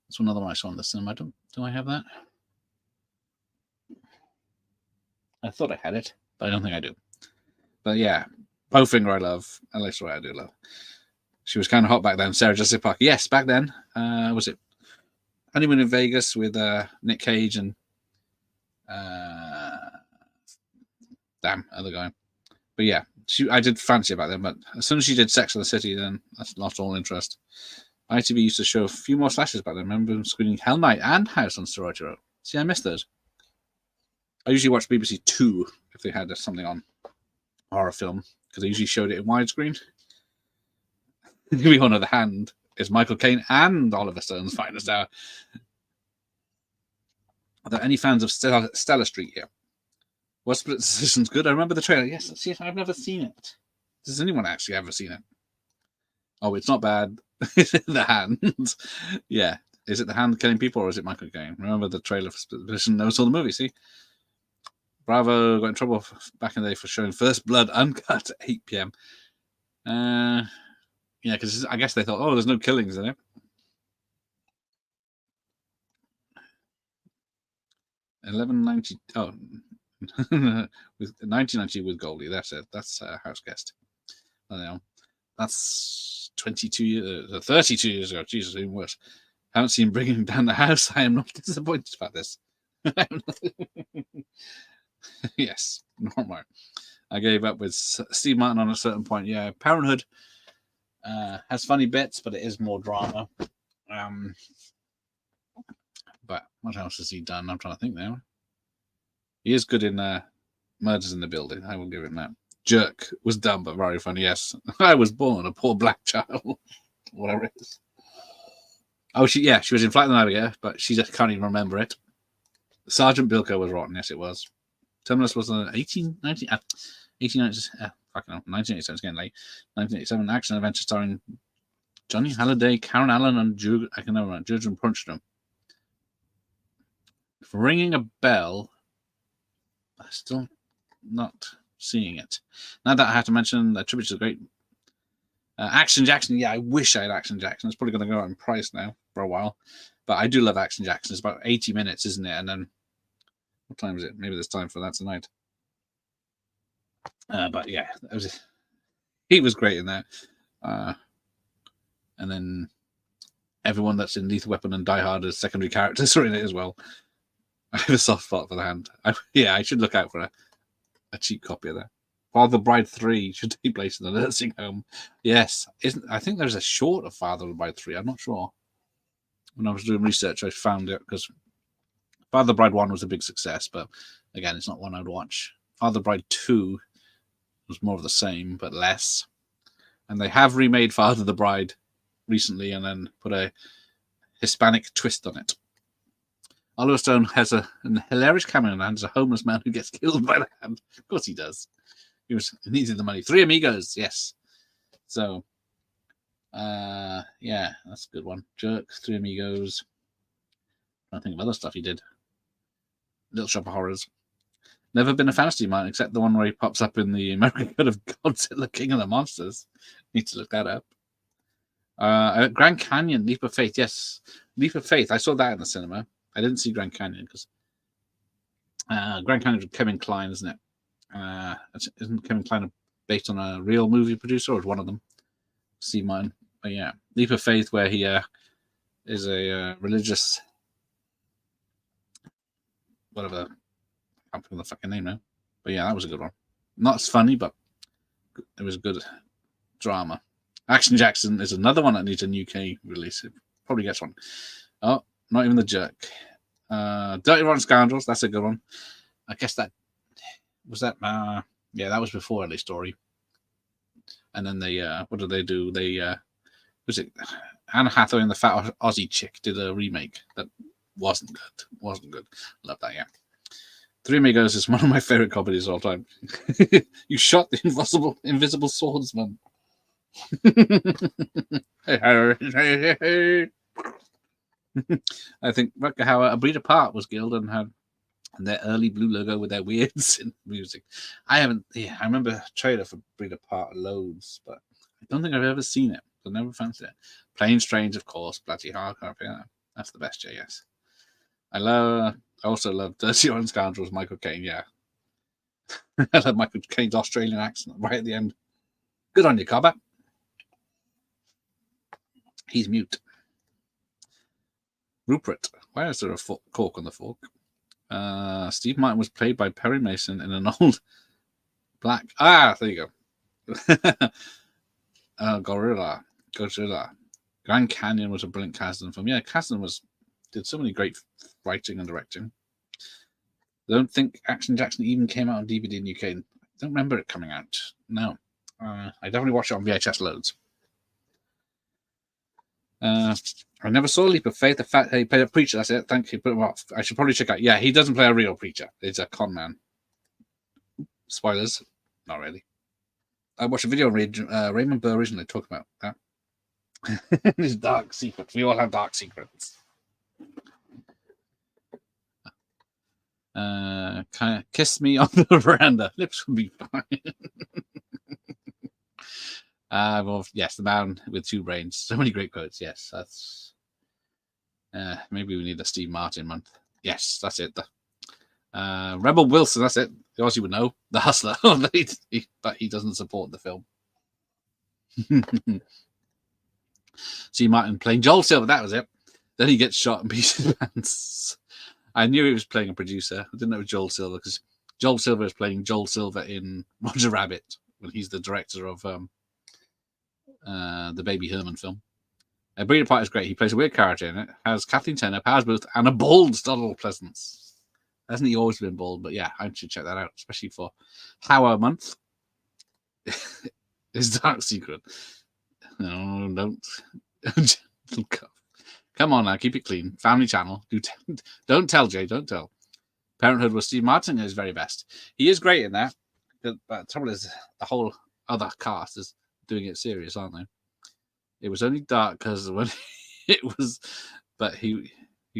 Speaker 1: That's another one I saw in the cinema. Do I have that? I thought I had it, but I don't think I do. But yeah, Bowfinger I love. LA Story I do love. She was kind of hot back then. Sarah Jessica Parker. Yes, back then. Was it Honeymoon in Vegas with Nick Cage and other guy. But yeah, I did fancy about them. But as soon as she did Sex and the City, then that's lost all interest. ITV used to show a few more slashes back then. I remember screening Hell Night and House on Sorority Row. See, I missed those. I usually watch BBC Two if they had something on horror film, because they usually showed it in widescreen. Give me one of the hand is Michael Caine and Oliver Stone's finest hour. Are there any fans of Stella Street here? Was Split Decisions good? I remember the trailer. Yes, see, I've never seen it. Does anyone actually ever seen it? Oh, it's not bad. The hand. Yeah. Is it the hand killing people or is it Michael Caine? Remember the trailer for Split Decision? Never saw the movie, see? Bravo got in trouble back in the day for showing First Blood uncut at 8 p.m. Yeah, because I guess they thought, oh, there's no killings in it. $11.90. Oh, with $19.90 with Goldie. That's it. That's House Guest. I don't know. That's 22 years, 32 years ago. Jesus, even worse. Haven't seen Bringing Down the House. I am not disappointed about this. Yes, normal. I gave up with Steve Martin on a certain point. Yeah, Parenthood has funny bits, but it is more drama. But what else has he done? I'm trying to think now. He is good in Murders in the Building. I will give him that. Jerk was dumb but very funny. Yes, I was born a poor black child. Whatever it is. Oh, she was in Flight of the Navigator, but she just can't even remember it. Sergeant Bilko was rotten. Yes, it was. Terminus was an 1987 again, late 1987 action adventure starring Johnny Halliday, Karen Allen, and Jurgen Punchton. For ringing a bell, I'm still not seeing it. Now that I have to mention, the tribute to the great Action Jackson. Yeah, I wish I had Action Jackson. It's probably going to go out in price now for a while, but I do love Action Jackson. It's about 80 minutes, isn't it? And then what time is it? Maybe there's time for that tonight. But yeah, he was great in that. And then everyone that's in Lethal Weapon and Die Hard as secondary characters are in it as well. I have a soft spot for the hand. I should look out for a cheap copy of that. Father Bride 3 should take place in the nursing home. Yes, I think there's a short of Father Bride 3. I'm not sure. When I was doing research, I found it because Father Bride 1 was a big success, but again, it's not one I'd watch. Father Bride 2 was more of the same, but less. And they have remade Father the Bride recently and then put a Hispanic twist on it. Oliver Stone has a hilarious cameo and has a homeless man who gets killed by the hand. Of course he does. He needed the money. Three Amigos, yes. So, yeah, that's a good one. Jerk, Three Amigos. I think of other stuff he did. Little Shop of Horrors. Never been a fantasy man, except the one where he pops up in the American Cut of Godzilla King of the Monsters. Need to look that up. Grand Canyon, Leap of Faith. Yes, Leap of Faith. I saw that in the cinema. I didn't see Grand Canyon because Grand Canyon is Kevin Kline, isn't it? Isn't Kevin Kline based on a real movie producer or one of them? See mine. But yeah, Leap of Faith, where he is a religious, whatever. I can't think of the fucking name now. But yeah, that was a good one. Not as funny, but it was a good drama. Action Jackson is another one that needs a UK release. It probably gets one. Oh, not even the Jerk. Dirty Rotten Scoundrels, that's a good one. I guess that was that. Yeah, that was before LA Story. And then they, what did they do? They, was it Anne Hathaway and the Fat Aussie Chick did a remake that wasn't good. Wasn't good. Love that, yeah. Three Amigos is one of my favorite comedies of all time. You shot the invisible swordsman. I think how A Breed Apart was Guild and had their early blue logo with their weird synth music. I remember a trailer for Breed Apart loads, but I don't think I've ever seen it. I never fancied it. Plain Strange, of course, bloody hardcore. Yeah, that's the best JS. I also love Dirty Rotten Scoundrels, Michael Caine, yeah. I love Michael Caine's Australian accent right at the end. Good on you, Cobber. He's mute. Rupert. Why is there a cork on the fork? Steve Martin was played by Perry Mason in an old black... there you go. Godzilla. Grand Canyon was a brilliant Kasdan film. Yeah, Kasdan did so many great writing and directing. I don't think Action Jackson even came out on DVD in UK. I don't remember it coming out. No. I definitely watched it on VHS loads. I never saw Leap of Faith. The fact he played a preacher, that's it. Thank you. Put him off. I should probably check out. Yeah, he doesn't play a real preacher. He's a con man. Spoilers. Not really. I watched a video on Raymond Burr recently talking about that. His dark secrets. We all have dark secrets. Kind of kiss me on the veranda. Lips would be fine. Well, yes, the man with two brains. So many great quotes. Yes, that's. Maybe we need a Steve Martin month. Yes, that's it. Rebel Wilson, that's it. As you would know, the Hustler. But he doesn't support the film. Steve Martin playing Joel Silver, that was it. Then he gets shot and beats his pants. I knew he was playing a producer. I didn't know it was Joel Silver because Joel Silver is playing Joel Silver in Roger Rabbit when he's the director of the Baby Herman film. Breeder Part is great. He plays a weird character in it. Has Kathleen Turner, Powers Booth, and a bald Donald Pleasance. Hasn't he always been bald? But yeah, I should check that out, especially for Power Month. His dark secret. No, don't. Come on now, keep it clean. Family channel. Don't tell, Jay. Don't tell. Parenthood with Steve Martin is very best. He is great in that. But the trouble is, the whole other cast is doing it serious, aren't they? It was only dark because when it was, but he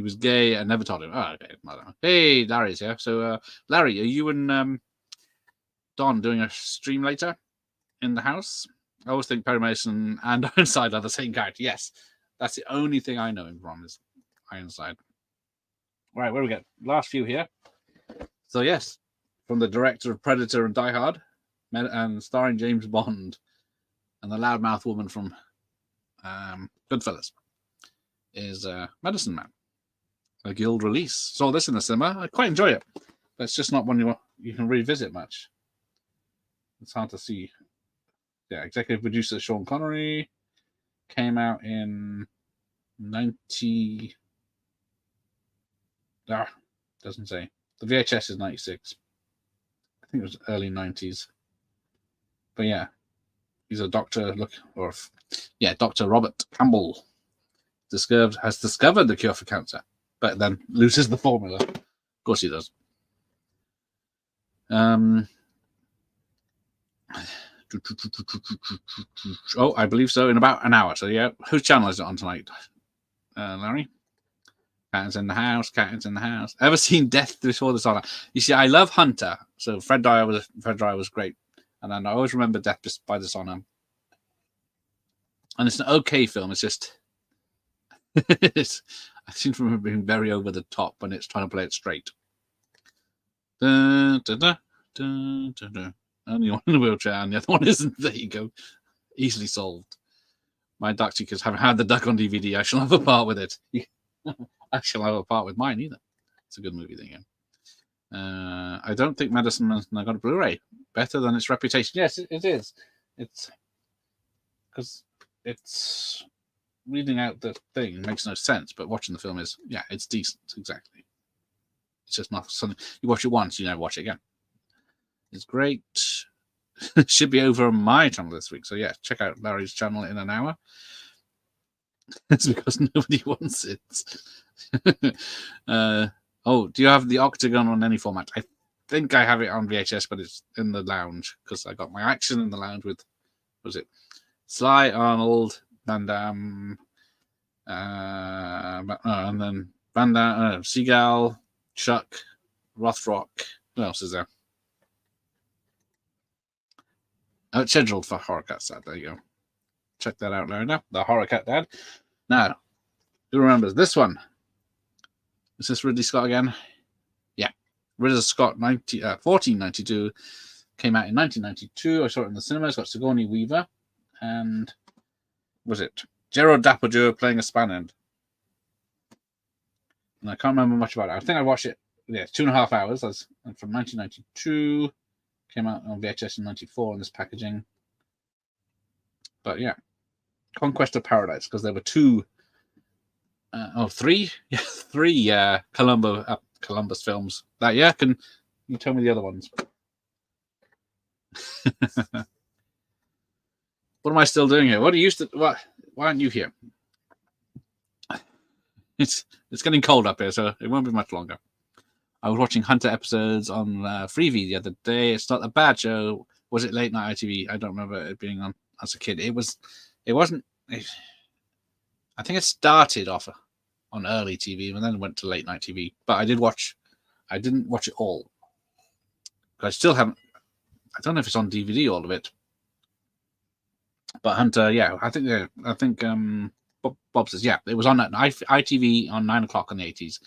Speaker 1: was gay and never told him. Oh, okay. I don't know. Hey, Larry's here. So, Larry, are you and Don doing a stream later in the house? I always think Perry Mason and Ironside are the same character. Yes, that's the only thing I know him from is Ironside. All right, where do we get? Last few here. So, yes, from the director of Predator and Die Hard, and starring James Bond, and the loudmouth woman from Goodfellas is Medicine Man, a guild release. Saw this in the cinema. I quite enjoy it, but it's just not one you can revisit much. It's hard to see. Yeah, executive producer Sean Connery, came out in 90. Doesn't say. The VHS is 96. I think it was early 90s. But yeah, he's a doctor. Dr. Robert Campbell has discovered the cure for cancer, but then loses the formula. Of course he does. Oh, I believe so. In about an hour. So yeah, whose channel is it on tonight, Larry? Cat's in the house. Cat's in the house. Ever seen Death Before Dishonor? You see, I love Hunter. So Fred Dyer was great, and then I always remember Death by Dishonor. And it's an okay film. It's just, I seem to remember being very over the top when it's trying to play it straight. Only one in a wheelchair, and the other one isn't. There you go. Easily solved. My dark seekers haven't had the duck on DVD. I shall have a part with it. I shall have a part with mine either. It's a good movie thing. I don't think Medicine Man got a Blu-ray. Better than its reputation. Yes, it is. It's because it's reading out the thing makes no sense, but watching the film is, yeah, it's decent. Exactly. It's just not something you watch it once, you never watch it again. It's great. Should be over on my channel this week. So yeah, check out Larry's channel in an hour. It's because nobody wants it. Oh, do you have the Octagon on any format? I think I have it on VHS, but it's in the lounge because I got my action in the lounge with, what was it? Sly, Arnold, Van Damme, and then Van Damme, Seagal, Chuck, Rothrock. What else is there? Oh, it's scheduled for Horror Cat Dad. There you go. Check that out now. The Horror Cat Dad. Now, who remembers this one? Is this Ridley Scott again? Yeah. Ridley Scott, 1492. Came out in 1992. I saw it in the cinema. It's got Sigourney Weaver. And was it Gerard Dapadur playing a span end? And I can't remember much about it. I think I watched it, 2.5 hours. That's from 1992. Came out on VHS in 94 in this packaging. But yeah, Conquest of Paradise, because there were three Columbo Columbus films that year. Can you tell me the other ones? What am I still doing here? What are you why aren't you here? It's getting cold up here, so it won't be much longer. I was watching Hunter episodes on Freevee the other day. It's not a bad show. Was it late night ITV? I don't remember it being on as a kid. It wasn't. I think it started off on early TV and then went to late night TV. But I didn't watch it all. I still haven't. I don't know if it's on DVD, all of it. But Hunter, yeah, I think Bob says, yeah, it was on at ITV on 9 o'clock in the 80s.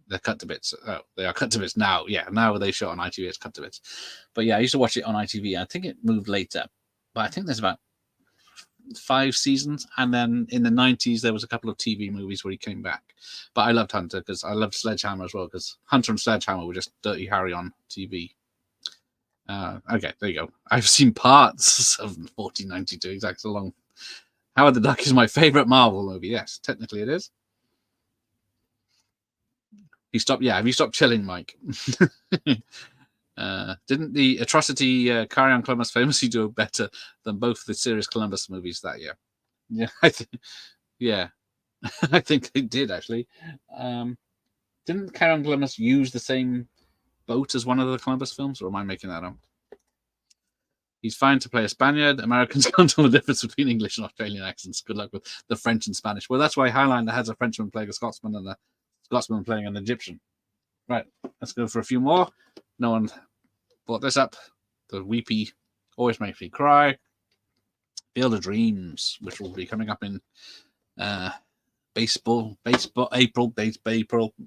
Speaker 1: They're cut to bits. Oh, they are cut to bits now. Yeah, now they show on ITV, it's cut to bits. But yeah, I used to watch it on ITV. I think it moved later. But I think there's about 5 seasons. And then in the 90s, there was a couple of TV movies where he came back. But I loved Hunter because I loved Sledgehammer as well, because Hunter and Sledgehammer were just Dirty Harry on TV. Okay, there you go. I've seen parts of 1492. Exactly so long. Howard the Duck is my favorite Marvel movie. Yes, technically it is. Have you stopped chilling, Mike? Didn't the atrocity Carry On Columbus famously do better than both the Serious Columbus movies that year? Yeah, I think they did actually. Didn't Carry On Columbus use the same boat as one of the Columbus films, or am I making that up? He's fine to play a Spaniard. Americans can't tell the difference between English and Australian accents. Good luck with the French and Spanish. Well, that's why Highlander has a Frenchman playing a Scotsman and a Scotsman playing an Egyptian. Right, let's go for a few more. No one brought this up. The weepy always makes me cry. Field of Dreams, which will be coming up in April,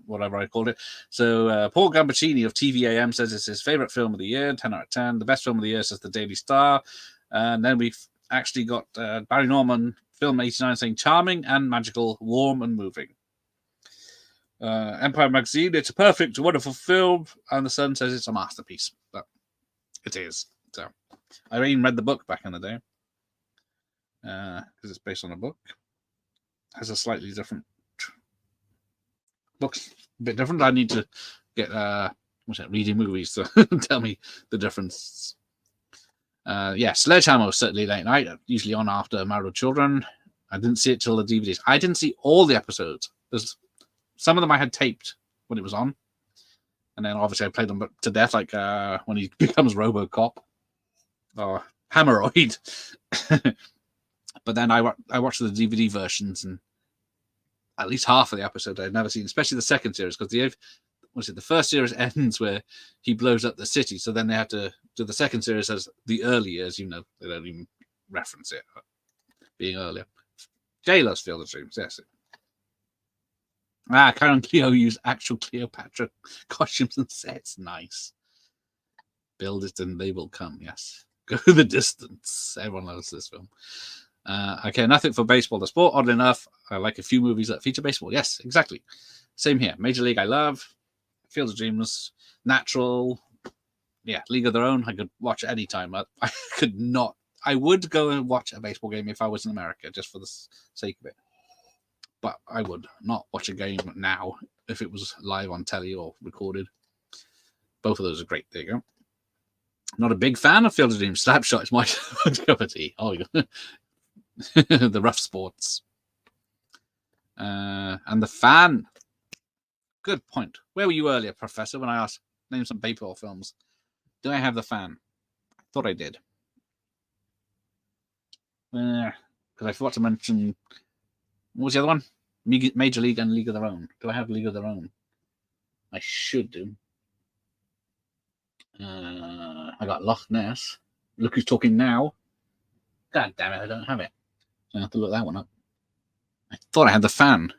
Speaker 1: whatever I called it. So Paul Gambaccini of TVAM says it's his favorite film of the year, 10 out of 10. The best film of the year says The Daily Star. And then we've actually got Barry Norman, film 89, saying charming and magical, warm and moving. Empire Magazine, it's a perfect, wonderful film. And The Sun says it's a masterpiece. But it is. So I even read the book back in the day. Because it's based on a book. Has a slightly different, looks a bit different. I need to get reading movies to tell me the difference. Sledgehammer was certainly late night, usually on after Married with Children. I didn't see it till the DVDs. I didn't see all the episodes. There's some of them I had taped when it was on, and then obviously I played them to death, like when he becomes RoboCop or Hammeroid. But then I watched the DVD versions, and at least half of the episode I'd never seen, especially the second series, because the first series ends where he blows up the city, so then they have to do the second series as the early years, they don't even reference it being earlier. Jay loves Field of Dreams, yes. Karen Cleo used actual Cleopatra costumes and sets. Nice. Build it and they will come, yes. Go the distance. Everyone loves this film. Okay, nothing for baseball, the sport. Oddly enough, I like a few movies that feature baseball. Yes, exactly. Same here. Major League, I love. Field of Dreams, Natural. Yeah, League of Their Own, I could watch any time. I could not. I would go and watch a baseball game if I was in America, just for the sake of it. But I would not watch a game now if it was live on telly or recorded. Both of those are great. There you go. Not a big fan of Field of Dreams. Slapshot is my cup of tea. Oh, the rough sports. And The Fan. Good point. Where were you earlier, Professor, when I asked, name some baseball films? Do I have The Fan? I thought I did. Because I forgot to mention, what was the other one? Major League and League of Their Own. Do I have League of Their Own? I should do. I got Loch Ness. Look Who's Talking Now. God damn it, I don't have it. So I have to look that one up. I thought I had The Fan.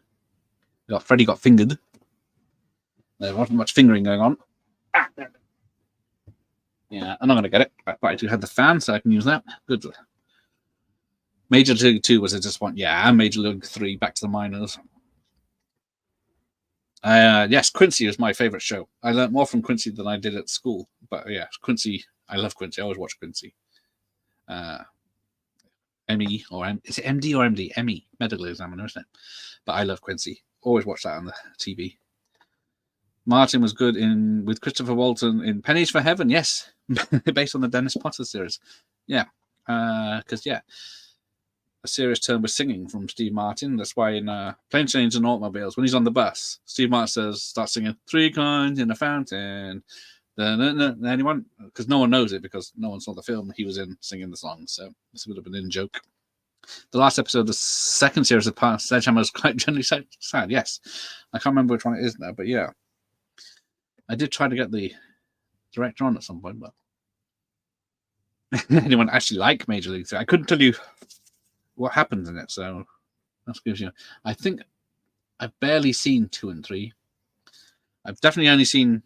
Speaker 1: Freddie Got Fingered. There wasn't much fingering going on. Yeah, I'm not going to get it. But I do have The Fan, so I can use that. Good. Major League 2 was a disappointment. Yeah, and Major League 3, back to the minors. Yes, Quincy is my favorite show. I learned more from Quincy than I did at school. But yeah, Quincy, I love Quincy. I always watch Quincy. ME, or is it MD or MD? ME, medical examiner, isn't it? But I love Quincy. Always watch that on the TV. Martin was good with Christopher Walton in Pennies for Heaven. Yes, based on the Dennis Potter series. Yeah, because a serious turn with singing from Steve Martin. That's why in Planes, Trains and Automobiles, when he's on the bus, Steve Martin starts singing "Three Coins in a Fountain." Anyone? Because no one knows it because no one saw the film he was in singing the song. So this would have been in joke. The last episode of the second series of Sledgehammer was quite generally sad. Yes, I can't remember which one it is now, but yeah, I did try to get the director on at some point, but anyone actually like Major League 3? I couldn't tell you what happens in it, so that gives you. I think I've barely seen 2 and 3. I've definitely only seen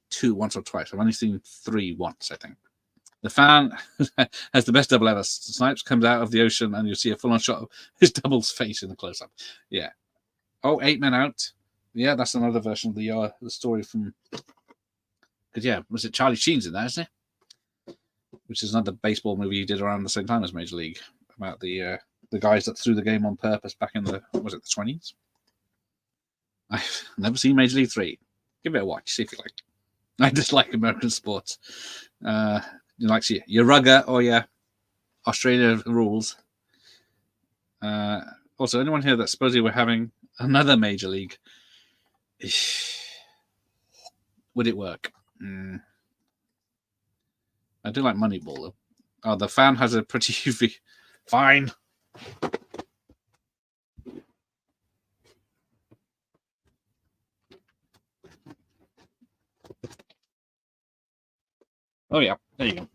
Speaker 1: 2 once or twice. I've only seen 3 once, I think. The Fan has the best double ever. Snipes comes out of the ocean and you see a full-on shot of his double's face in the close-up. Yeah. Oh, 8 Men Out. Yeah, that's another version of the story from... Because, yeah, was it Charlie Sheen's in that, isn't it? Which is another baseball movie he did around the same time as Major League. About the guys that threw the game on purpose back in the 20s? I've never seen Major League 3. Give it a watch, see if you like. I dislike American sports. You like your rugger or your Australia rules. Also, anyone here that supposedly we're having another Major League? Would it work? I do like Moneyball though. Oh, the Fan has a pretty fine. Oh yeah, there you go.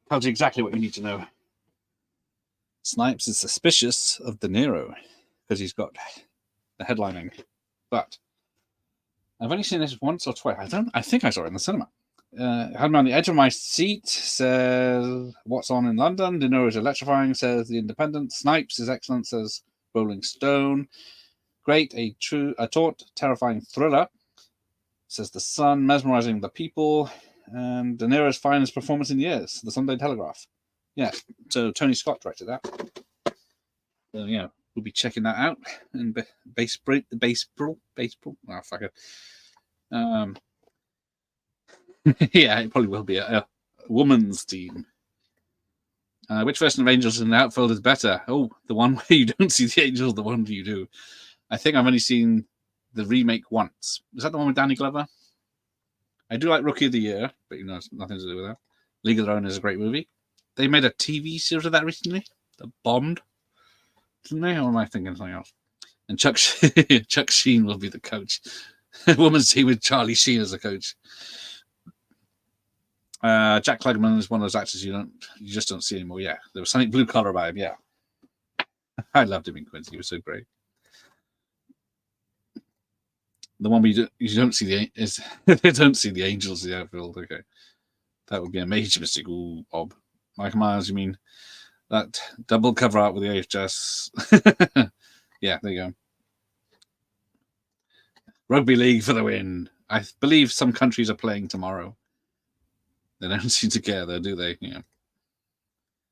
Speaker 1: Tells you exactly what you need to know. Snipes is suspicious of De Niro because he's got the headlining, but I've only seen this once or twice. I think I saw it in the cinema. Had me on the edge of my seat. Says what's on in London. De Niro is electrifying. Says The Independent. Snipes is excellent. Says Rolling Stone. Great, a taut, terrifying thriller. Says The Sun, mesmerizing the people. And De Niro's finest performance in years. The Sunday Telegraph. Yeah, so Tony Scott directed that. So yeah, we'll be checking that out in Baseball. Oh fuck it. Yeah, it probably will be a woman's team. Which version of Angels in the Outfield is better? Oh, the one where you don't see the Angels, the one you do. I think I've only seen the remake once. Is that the one with Danny Glover? I do like Rookie of the Year, but you know, it's nothing to do with that. League of Their Own is a great movie. They made a TV series of that recently. That bombed. Didn't they? Or am I thinking something else? And Chuck Sheen will be the coach. Woman's team with Charlie Sheen as the coach. Jack Klugman is one of those actors you just don't see anymore. Yeah, there was something blue collar about him. Yeah, I loved him in Quincy. He was so great. The one where you don't see they don't see the Angels in the outfield. Okay, that would be a major mistake. Ooh, Bob. Michael Myers, you mean that double cover art with the VHS? Yeah, there you go. Rugby League for the win. I believe some countries are playing tomorrow. They don't seem to care, though, do they? Yeah.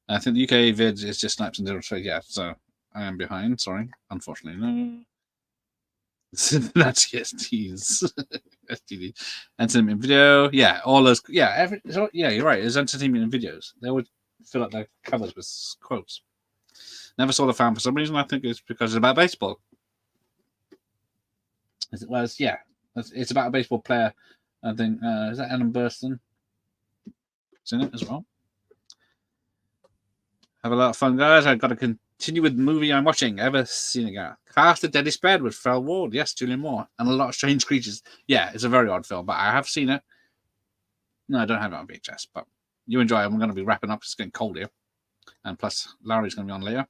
Speaker 1: I think the UK vid is just Snipes and 0-3. Yeah, so I am behind. Sorry, unfortunately, no. That's STDs. STD. Entertainment video. Yeah, all those. Yeah, yeah, you're right. It's entertainment and videos. They would fill up their covers with quotes. Never saw The Fan for some reason. I think it's because it's about baseball. Well, yeah, it's about a baseball player. I think is that Ellen Burstyn? It's in it as well. Have a lot of fun, guys. I've got to continue with the movie I'm watching. Ever seen it? Cast of Deadly Spared with Fel Ward. Yes, Julian Moore. And a lot of strange creatures. Yeah, it's a very odd film, but I have seen it. No, I don't have it on VHS, but you enjoy it. I'm going to be wrapping up. It's getting cold here. And plus, Larry's going to be on later.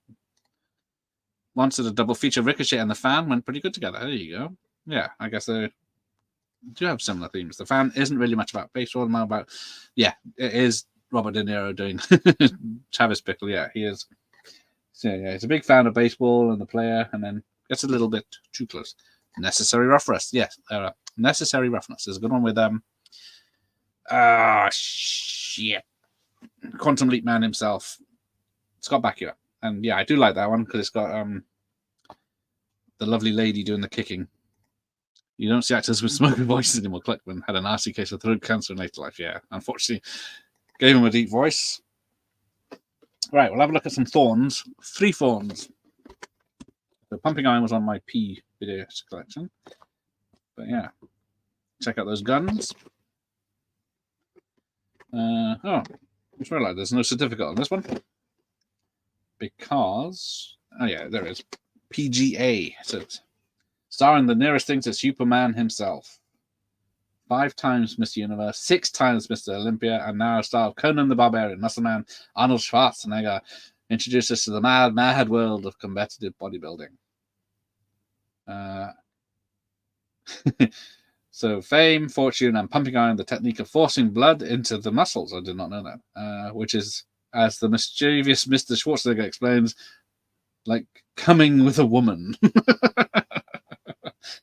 Speaker 1: Once at a double feature, Ricochet and The Fan went pretty good together. There you go. Yeah, I guess they do have similar themes. The Fan isn't really much about baseball, more about, yeah, it is Robert De Niro doing Travis Bickle. Yeah, he is. So yeah, he's a big fan of baseball and the player, and then gets a little bit too close. Necessary Roughness. Yes, Necessary Roughness is a good one with shit, Quantum Leap Man himself, Scott Bakula. And yeah, I do like that one because it's got the lovely lady doing the kicking. You don't see actors with smoky voices anymore. Kleckman had a nasty case of throat cancer in later life. Yeah, unfortunately, gave him a deep voice. Right, we'll have a look at some thorns. 3 thorns. The Pumping Iron was on my P videos collection. But yeah, check out those guns. Oh, just realized there's no certificate on this one. Because, oh yeah, there is. PGA, it says. Starring the nearest thing to Superman himself. 5 times Mr. Universe, 6 times Mr. Olympia, and now a star of Conan the Barbarian, Muscle Man, Arnold Schwarzenegger, introduced us to the mad, mad world of competitive bodybuilding. So fame, fortune, and pumping iron, the technique of forcing blood into the muscles. I did not know that. Which is, as the mischievous Mr. Schwarzenegger explains, like coming with a woman.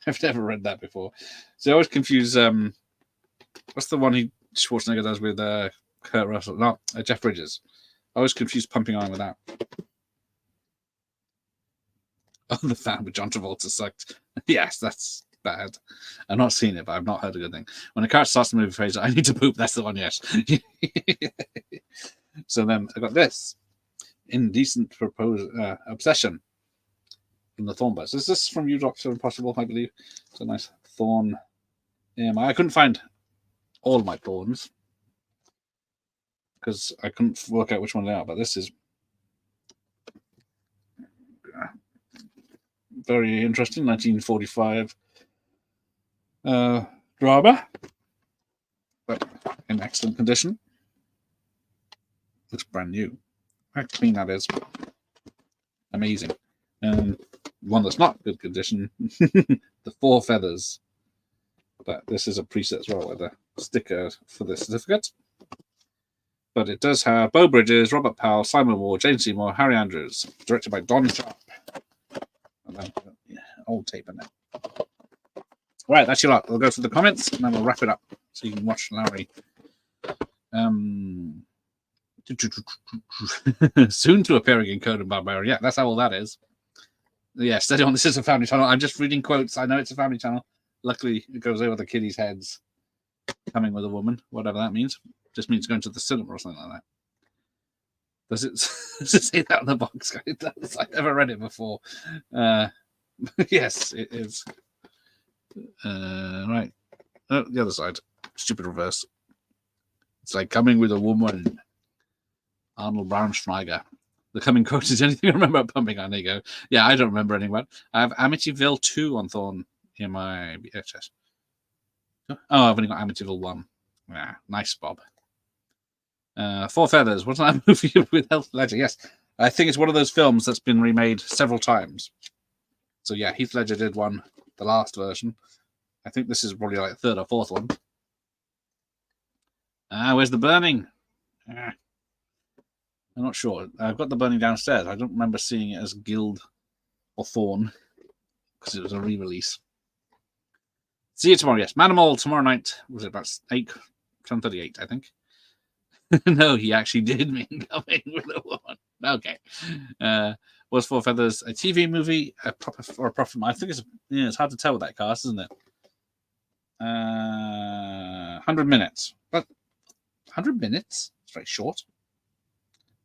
Speaker 1: I've never read that before. So I always confuse, what's the one Schwarzenegger does with Kurt Russell? Not Jeff Bridges. I always confuse pumping iron with that. Oh, the fan with John Travolta sucked. Yes, that's bad. I've not seen it, but I've not heard a good thing. When a character starts the movie phrase, I need to poop, that's the one, yes. So then I got this. Indecent Obsession from the Thorn Bus. Is this from you, Dr. Impossible, I believe? It's a nice thorn. I couldn't find all my thorns because I couldn't work out which one they are, but this is very interesting. 1945 drama, but in excellent condition. Looks brand new. How clean that is. Amazing. One that's not good condition, the 4 feathers. But this is a preset as well with a sticker for the certificate. But it does have Beau Bridges, Robert Powell, Simon Ward, Jane Seymour, Harry Andrews, directed by Don Sharp. And then, old tape in there. Right, that's your lot. We'll go through the comments and then we'll wrap it up so you can watch Larry. Soon to appearing in Conan Barbarian. Yeah, that's how all that is. Yeah, steady on. This is a family channel. I'm just reading quotes. I know it's a family channel. Luckily, it goes over the kiddies' heads. Coming with a woman, whatever that means. Just means going to the cinema or something like that. Does it say that on the box? It does. I've never read it before. Yes, it is. Right. Oh, the other side. Stupid reverse. It's like coming with a woman. Arnold Braunschweiger. The coming quote is anything I remember about pumping iron. There you go. Yeah, I don't remember anyone. I have Amityville 2 on Thorn in my VHS. Oh, I've only got Amityville 1. Yeah, nice, Bob. 4 Feathers. Wasn't that movie with Heath Ledger? Yes. I think it's one of those films that's been remade several times. So yeah, Heath Ledger did one, the last version. I think this is probably like the 3rd or 4th one. Where's the burning? I'm not sure. I've got the burning downstairs. I don't remember seeing it as Guild or Thorn because it was a re-release. See you tomorrow. Yes, Manimal tomorrow night. Was it about 10:38? I think. No, he actually did mean coming with a woman. Okay. Was 4 Feathers a TV movie, a proper or a profit? I think it's hard to tell with that cast, isn't it? 100 minutes, but 100 minutes. It's very short.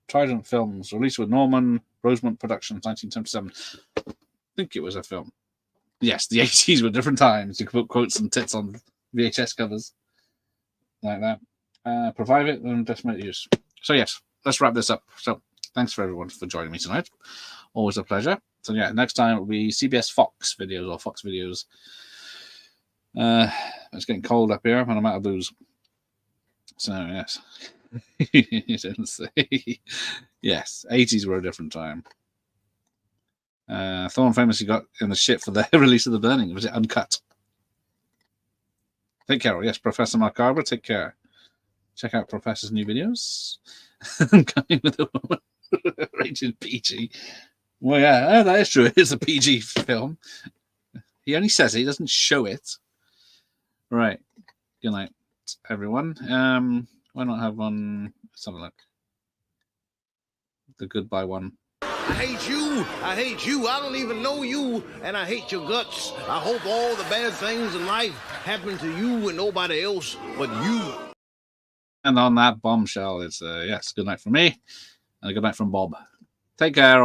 Speaker 1: Trident Films, released with Norman Rosemont Productions, 1977. I think it was a film. Yes, the 80s were different times. You could put quotes and tits on VHS covers like that. Private and decimated use. So yes, let's wrap this up. So thanks for everyone for joining me tonight. Always a pleasure. So yeah, next time it'll be CBS Fox videos or Fox videos. It's getting cold up here and I'm out of booze. So yes. You didn't say. Yes, 80s were a different time. Thorn famously got in the shit for the release of The Burning. Was it uncut? Take care. Yes, Professor Macabre, take care. Check out Professor's new videos. Coming with a woman. Rated PG. Well, yeah, that is true. It's a PG film. He only says it, he doesn't show it. Right. Good night, everyone. Why not have one? Let's have a look. The goodbye one.
Speaker 7: I hate you. I hate you. I don't even know you, and I hate your guts. I hope all the bad things in life happen to you and nobody else but you.
Speaker 1: And on that bombshell, it's yes, good night from me and a good night from Bob. Take care, all.